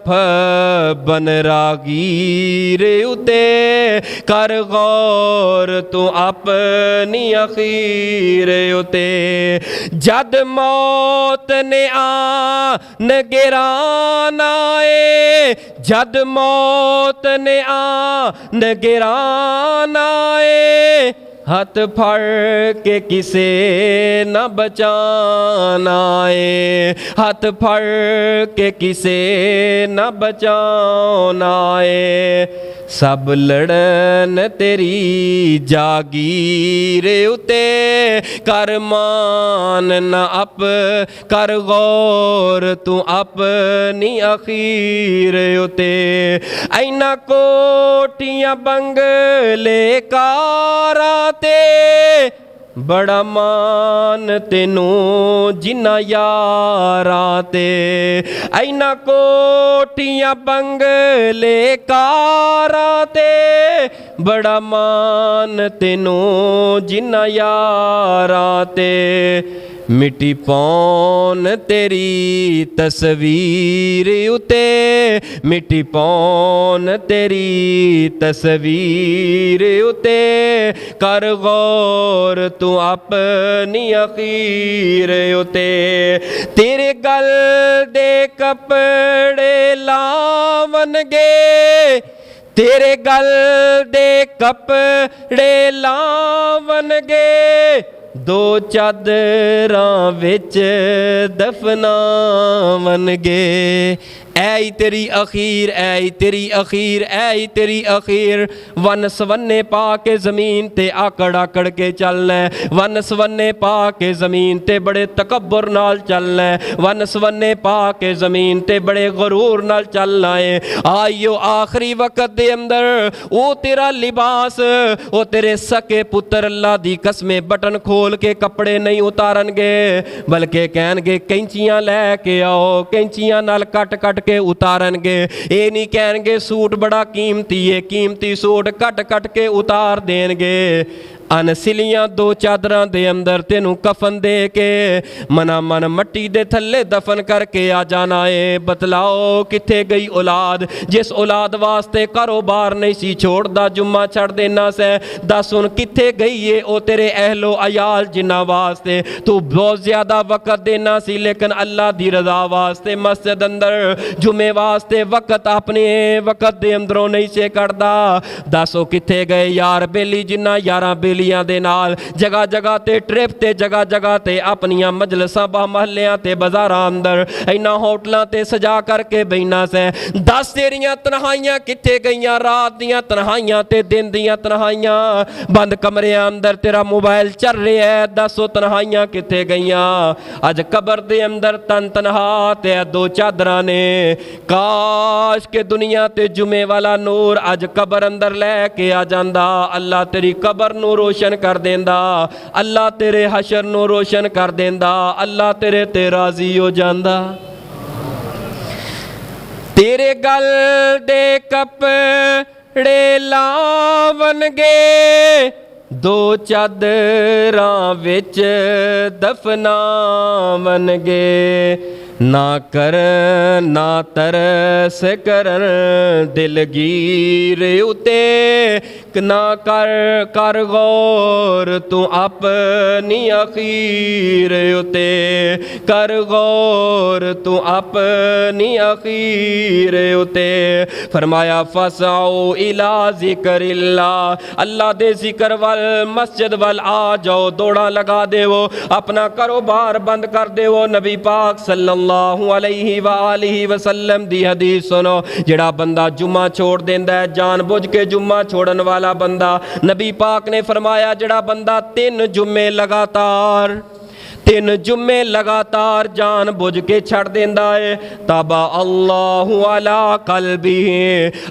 बन रागीर उते कर गौर तू अपनी अखीर उते। जद मौत ने आन गिराना है, जद मौत ने आन गिराना है हथ फड़ के किसे न बचाना है, हथ फड़ के किसे न बचाना है। सब लड़न तेरी जागीर उते कर मान न अप कर गौर तू अपनी अखीर उते। ऐना कोटियां बंगले कारा ते बड़ा मान तेनू जिन्ना यारां ते ऐना कोठियां बंगले कारां ते बड़ा मान तेनू जिन्ना यारां ते मिट्टी पौन तेरी तस्वीर उते मिट्टी पौन तेरी तस्वीर उते कर गौर तू अपनी अखीर उते तेरे गल दे कपड़े लावनगे तेरे गल दे कपड़े लावनगे दो चादरां विच दफनावनगे ऐ तेरी अखीर ऐ तेरी अखीर ऐ तेरी अखीर वन सवन्ने पा के ज़मीन ते आकड़ आकड़ के चलना वन सवन्ने पा के ज़मीन ते बड़े तकब्बुर नाल चलना वन सवन्ने पा के ज़मीन ते बड़े गरूर नाल चलना है आइयो आखिरी वक्त दे अंदर ओ तेरा लिबास ओ तेरे सके पुत्र अल्लाह दी कसमें बटन खोल के कपड़े नहीं उतारनगे बल्कि कहणगे कैंचियां लैके आओ कैंचियां नाल कट कट के उतारनगे ये नहीं कहणगे सूट बड़ा कीमती है कीमती सूट कट कट के उतार देंगे अनसिलियां दो चादरां दे अंदर तेनू कफन दे के मना मन मट्टी दे थल्ले दफन करके आ जाना है बतलाओ किथे गई औलाद जिस औलाद वास्ते कारोबार नहीं सी छोड़दा जुम्मा छड़ देना से दस हुण किथे गई है ओ तेरे अहलो अयाल जिन्ना वास्ते तू बहुत ज्यादा वक्त देना सी लेकिन अल्लाह दी रजा वास्ते मस्जिद अंदर जुमे वास्ते वक्त अपने वक्त दे अंदरों नहीं से कटदा दसो किथे गए यार बेली जिन्ना यारां बेलियां दे नाल जगह जगह ते ट्रिप ते जगह जगह ते अपनियां मजलसां बा महल्लियां ते बाजारां अंदर इन्ना होटलां ते सजा करके बैठना से दस तेरियां तन्हाइयां किथे गईयां रात दियां तन्हाइयां ते दिन दियां तन्हाइयां बंद कमरियां अंदर तेरा मोबाइल चल रहा है दसो तन्हाइयां किथे गईयां अज कबर दे अंदर तन तनहा ते दो चादरां ने काश के दुनिया ते जुमे वाला नूर अज कबर अंदर लैके आ जांदा अल्लाह तेरी कबर नूर रोशन कर देंदा अल्लाह तेरे हशर नू रोशन कर देंदा अल्लाह तेरे ते राजी हो जांदा तेरे गल दे कपड़े लावनगे दो चादरां विच दफनावनगे ना कर ना तरस करन दिलगीर उते ना कर कर गौर तू अपनी अखीर उते कर गौर तू अपनी अखीर उते फरमाया फसाओ इला ज़िक्रिल्लाह अल्लाह दे जिक्र वल मस्जिद वल आ जाओ दौड़ा लगा देवो अपना कारोबार बंद कर देवो नबी पाक सल्लल्लाहु अलैहि वालिहि वसल्लम दी हदीस सुनो जेड़ा बंदा जुम्मा छोड़ देंदा है जान बुझ के जुम्मा छोड़न वाला बंदा नबी पाक ने फरमाया जेड़ा बंदा 3 जुम्मे लगातार 3 जुम्मे लगातार जान बुझ के छड़ देंदा है तबा अल्लाहु अला कल्बी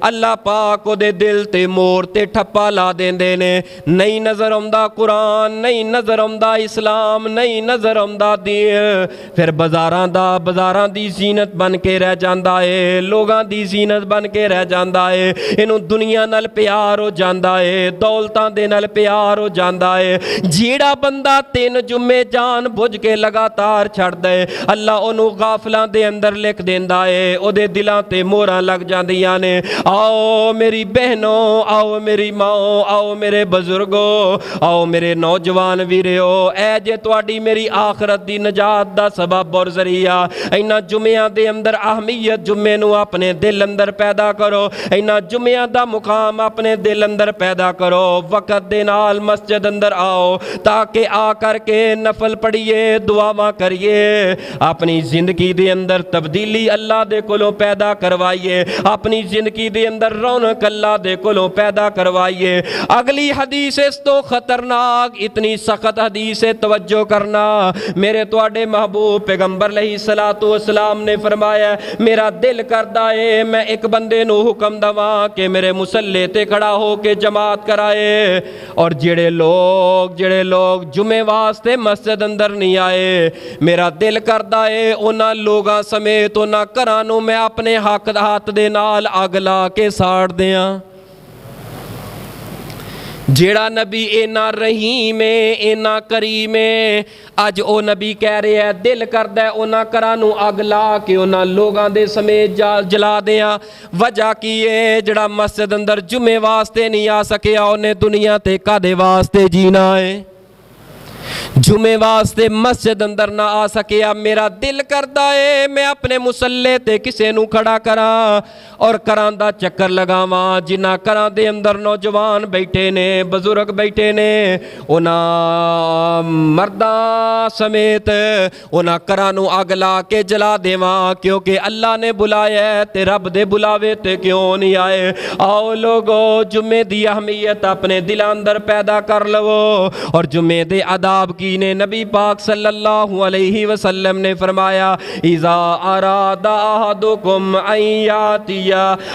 अल्लाह पाक ओदे दिल ते मोर ते ठप्पा ला देंदे ने नहीं नजर आउंदा कुरान नहीं नजर आउंदा इस्लाम नहीं नजर आउंदा दीन फिर बाजारां दी जीनत बन के रह जांदा है लोगां दी जीनत बन के रह जांदा है इनू दुनिया नाल प्यार हो जांदा है दौलतां दे नाल प्यार हो जांदा है जेड़ा बंदा 3 जुम्मे जान बुझ के लगातार छड़ दे अल्लाह ओनू गाफलां दे अंदर लिख देंदा है ओदे दिलां ते मोहरां लग जांदियां ने आओ मेरी बहनों आओ मेरी माओ आओ मेरे बुजुर्गो आओ मेरे नौजवान वीरो ऐ जे तुहाडी मेरी आखरत दी नजात दा सबब और जरिया इन्हां जुम्मियां दे अंदर अहमियत जुम्मे नू अपने दिल अंदर पैदा करो इन्हां जुम्मियां दा मुकाम अपने दिल अंदर पैदा करो वक्त दे नाल मस्जिद अंदर आओ ताकि आ करके नफल पढ़िए करिए, दुआवां करिए, अपनी जिंदगी दे अंदर तब्दीली अल्लाह दे कोलों पैदा करवाइए, अपनी जिंदगी दे अंदर रौनक अल्लाह दे कोलों पैदा करवाइए। अगली हदीस इस तो खतरनाक, इतनी सख्त हदीस है, तवज्जो करना। मेरे तुहाडे महबूब पैगंबर अलैहिस्सलातु वस्सलाम ने फरमाया, मेरा दिल करदा है मैं एक बंदे नूं हुक्म दवां कि मेरे मुसल्ले ते खड़ा हो के जमात कराए, और जेड़े लोग जुमे वास्ते मस्जिद अंदर नहीं आए, मेरा दिल करदा है उन्हां लोगां समेत उन्हां घरां नूं मैं अपने हाथ दे नाल अग ला के साड़ दियां। जेड़ा नबी इन्ना रहीम है, इन्ना करीम है, अज ओ नबी कह रहा है दिल करदा है उन्हां घरां नूं अग ला के उन्हां लोगां दे समेत जला दियां। वजह की है, जेड़ा मस्जिद अंदर जुमे वास्ते नहीं आ सकिया उन्हें दुनिया ते कादे वास्ते जीना है? जुमे वास्ते मस्जिद अंदर ना आ सकिया। मेरा दिल करदा है मैं अपने मुसल्ले ते किसे नूं खड़ा करा और घरां दा चक्कर लगावां, जिन्हां घरां दे अंदर नौजवान बैठे ने, बजुर्ग बैठे ने, उन्हां मर्दां समेत उन्हां घरां नूं अग ला के जला देवां, क्योंकि अल्लाह ने बुलाया ते रब दे बुलावे ते क्यों नहीं आए। आओ लोगो, जुमे दी अहमियत अपने दिल अंदर पैदा कर लवो। और जुमे दे आदाब की ने नबी पाक सल्लल्लाहु अलैहि वसल्लम ने फरमाया, इज़ा अरादा अहदुकुम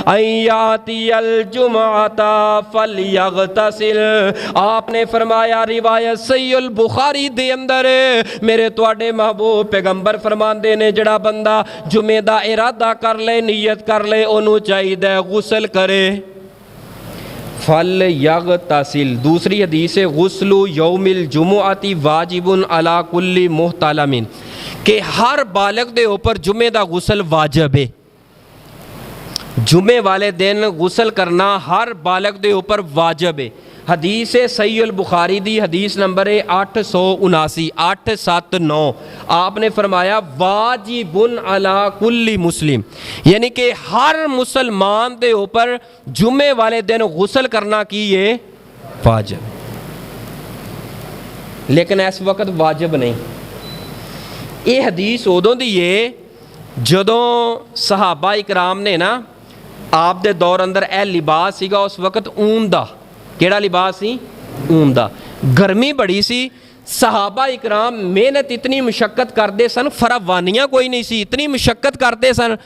अय्यातियल जुमअता फलयगतसिल। आपने फरमाया, रिवायत सहीहुल बुखारी दे अंदर, मेरे तुहाडे महबूब पैगंबर फरमांदे ने, जड़ा बंदा जुमे दा इरादा कर ले, नीयत कर ले, ओनू चाहिदा गुसल करे। फल यगतसिल। दूसरी हदीस है, गुस्लु यौमिल जुमुअती वाजिबुन अला कुल्ली मुहतलमिन, कि हर बालग दे ऊपर जुमे दा गुसल वाजिब है। जुमे वाले दिन गुसल करना हर बालग दे ऊपर वाजिब है। हदीस है सहीहुल बुखारी दी, हदीस नंबर है 879 879। आपने फरमाया वाजिबुन अला कुल्ली मुस्लिम, यानी कि हर मुसलमान दे ऊपर जुमे वाले दिन गुसल करना की ये वाजिब, लेकिन इस वक्त वाजिब नहीं। ये हदीस उदों दी है जदों सहाबा इकराम ने ना आप दे दौर अंदर यह लिबास सीगा, उस वक्त ऊन दा, केड़ा लिबास सी? ऊन दा। गर्मी बड़ी सी, सहाबा इकराम मेहनत इतनी मुशक्कत करते सन, फरावानियाँ कोई नहीं सी, इतनी मुशक्कत करते सन,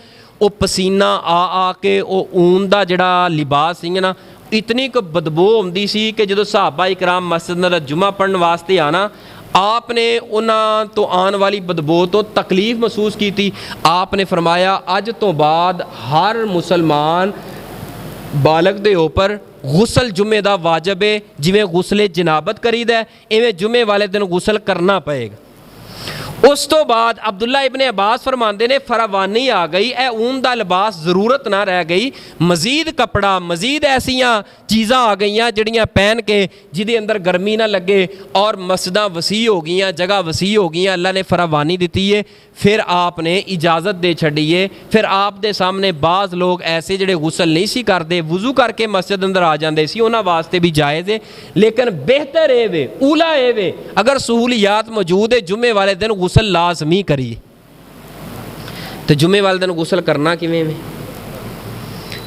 वो पसीना आ के वो ऊन दा जड़ा लिबास सी ना, इतनी क बदबू आउंदी सी कि जो सहाबा इकराम मस्जिद अंदर जुमा पढ़न वास्ते आना, आपने उन्हां तो आने वाली बदबू तो तकलीफ महसूस की थी। आपने फरमाया, अज तो बाद हर मुसलमान बालग दे ऊपर गुसल जुमे दा वाजिब है। जिवें गुसले जनाबत करीदा है, इवें जुमे वाले दिन गुसल करना पएगा। उस तो बाद अब्दुल्ला इब्ने अब्बास फरमाते ने, फरावानी आ गई, ए ऊन दा लिबास ज़रूरत ना रह गई, मज़ीद कपड़ा, मज़ीद ऐसियां चीज़ां आ गई जड़ियाँ पहन के जिदे अंदर गर्मी ना लगे, और मस्जिदां वसी हो गई, जगह वसी हो गई, अल्लाह ने फरावानी दी है। फिर आपने इजाज़त दे छड़िए। फिर आप दे सामने बाज़ लोग ऐसे जड़े गुसल नहीं सी करते, वज़ू करके मस्जिद अंदर आ जाते सी, उन्हां वास्ते भी जायज़ है, लेकिन बेहतर ये वे, ऊला ये वे, अगर सहूलियात मौजूद है जुमे वाले दिन गुसल लाजमी करिए। तो जुमे वाले दिन गुसल करना किवें वे?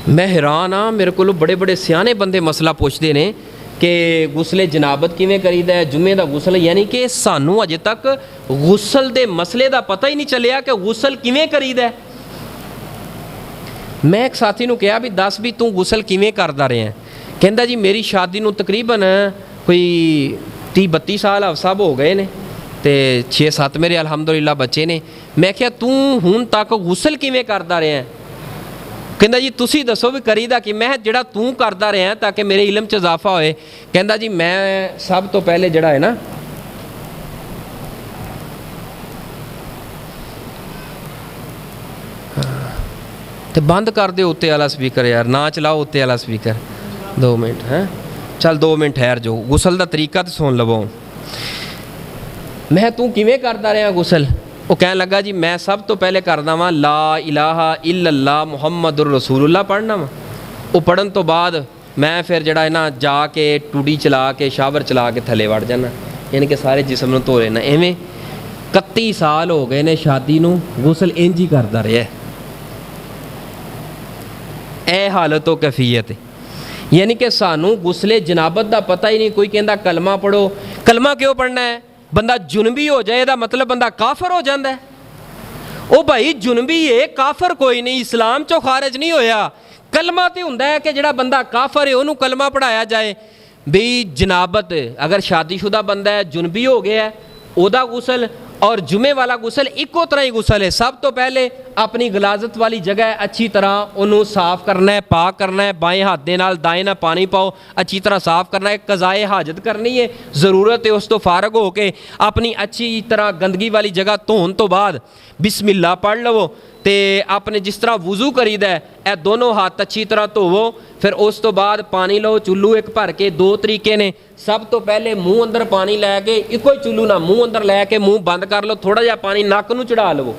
मैं हैरान हाँ, मेरे को बड़े बड़े सियाने बंदे मसला पूछते हैं कि गुसले जनाबत किवें करीदा है, जुमे दा गुसल, यानी कि सानू अजे तक गुसल दे मसले दा पता ही नहीं चलिया कि गुसल किवें करीदा है। मैं एक साथी नूं कहा भी दस भी तू गुसल किवें करदा रहा? कहंदा जी मेरी शादी नूं तकरीबन कोई 30-32 साल साहब हो गए ने, ते 6-7 मेरे अलहमदुलिल्लाह बच्चे ने। मैं क्या तू हुण तक गुसल किवें करदा रहा? कहंदा जी तुसी दसो भी करीदा कि? मैं जिहड़ा तू करदा रहा ताकि मेरे इलम च इजाफा होए। कहंदा जी मैं सब तो पहले जिहड़ा है ना, तो बंद कर दे उत्ते वाला स्पीकर यार, ना चलाओ उत्ते वाला स्पीकर। 2 मिनट है, चल 2 मिनट ठहर जाओ, गुसल का तरीका तो सुन लवो। मैं तू किवें करदा रहा गुसल? वो कह लगा जी मैं सब तो पहले करदा वां ला इलाहा इल्लल्लाह मुहम्मदुर रसूलुल्लाह पढ़ना वा। वो पढ़न तो बाद मैं फिर जड़ा है ना जाके टूडी चला के शावर चला के थले वड़ जाना, यानी कि सारे जिस्म नूं धो लेना। इवें 31 ਸਾਲ ਹੋ ਗਏ ਨੇ ਸ਼ਾਦੀ ਨੂੰ, ਗੁਸਲ ਇੰਜ ਹੀ ਕਰਦਾ ਰਿਹਾ। ਇਹ ਹਾਲਤ ਉਹ ਕੈਫੀਅਤ ਹੈ। यानी कि सानू गुसले जनाबत का पता ही नहीं। कोई कहता कलमा पढ़ो, कलमा क्यों पढ़ना है? बंदा जुनबी हो जाए तो मतलब बंदा काफर हो जाता है। ओ भाई जुनबी है, काफर कोई नहीं, इस्लाम चो खारिज नहीं होया। कलमा तो हुंदा है कि जिहड़ा बंदा काफर है उन्होंने कलमा पढ़ाया जाए। भी जनाबत अगर शादीशुदा बंदा है, जुनबी हो गया है, ओदा गुसल और जुमे वाला गुसल इको तरह ही गुसल है। सब तो पहले अपनी गलाजत वाली जगह अच्छी तरह उन्होंने साफ़ करना है, पाक करना है। बाएं हाथ दे नाल दाएं ना पानी पाओ, अच्छी तरह साफ़ करना है। कज़ाए हाजत करनी है, ज़रूरत है उस तो फारग हो के अपनी अच्छी तरह गंदगी वाली जगह धोन तो बाद बिस्मिल्लाह पढ़ लवो। तो अपने जिस तरह वज़ू करीदा है, यह दोनों हाथ अच्छी तरह धोवो। फिर उस तो बाद पानी लो, चुल्लू एक भर के। दो तरीके ने, सब तो पहले मूँह अंदर पानी लैके, इको ही चुल्लू ना मूँह अंदर लैके मूँह बंद कर लो, थोड़ा जिहा पानी नक नूं चढ़ा लवो,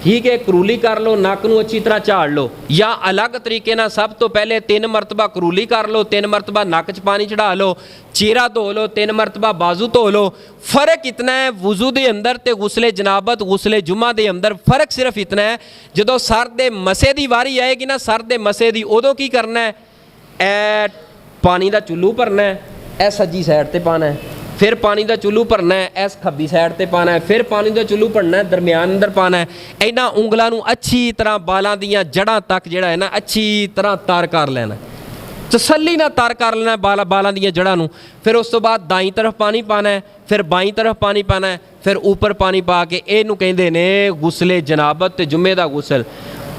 ठीक है, करूली कर लो, नक नूं अच्छी तरह झाड़ लो। या अलग तरीके ना, सब तो पहले 3 मरतबा करूली कर लो, 3 मरतबा नक च पानी चढ़ा लो, चेहरा धो लो, 3 मरतबा बाजू धो लो। फ़र्क इतना है वज़ू के अंदर तो गुसले जनाबत गुसले जुमा के अंदर फ़र्क सिर्फ इतना है, जो सर के मसे की वारी आएगी ना, सर के मसे की, उदों की करना है, ए पानी का चुल्लू भरना है, ए सज्जी साइड पर पाना है। फिर पानी का चुल्लू भरना है, इस खब्बी साइड पर पाना है। फिर पानी का चुल्लू भरना है, दरम्यान अंदर पाना है। इन्हां उंगलों नूं अच्छी तरह बालों दीयां जड़ां तक जिहड़ा है ना अच्छी तरह तर कर लेना, तसल्ली ना तर कर लेना बालों दीयां जड़ां नूं। फिर उस तो बाद दाई तरफ पानी पाना है, फिर बाई तरफ पानी पाना है, फिर ऊपर पानी पा के इहनूं कहंदे ने गुसले जनाबत ते जुम्मे दा गुसल।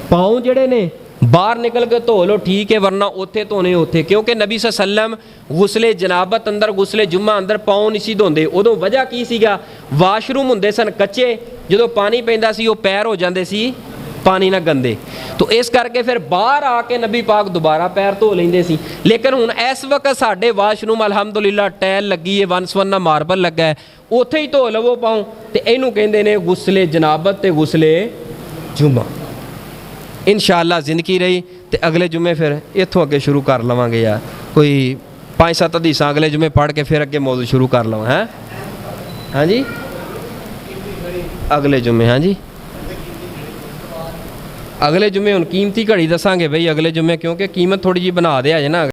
पाँव जिहड़े ने बाहर निकल के धो लो, ठीक है, वरना उत्थे धोने उत्थे, क्योंकि नबी सल्लम गुसले जनाबत अंदर गुसले जुम्मा अंदर पाँव नहीं सी धोंदे। उदों वजह की सीगा? वाशरूम हुंदे सन कच्चे, जो पानी पैंदा सी वो पैर हो जाते सी पानी ना गंदे, तो इस करके फिर बाहर आके नबी पाक दोबारा पैर धो लेंदे सी। लेकिन हुण इस वक्त साडे वाशरूम अलहमदुलिल्लाह टैल लगी है, वन सवन्ना मार्बल लगा है, उत्थे ही धो लवो पाँव। तो इहनूं कहंदे ने गुसले जनाबत ते गुसले जुम्मा। इंशाअल्लाह ज़िंदगी रही तो अगले जुमे फिर इत्थों अगे शुरू कर लवांगे यार, कोई 5-7 हदीसां अगले जुमे पढ़ के फिर अगे मौजू शुरू कर लवां। हैं हाँ जी, अगले जुमे, हाँ जी अगले जुमे हुण कीमती घड़ी दसांगे बई अगले जुमे, क्योंकि कीमत थोड़ी जी बना दे अजे ना।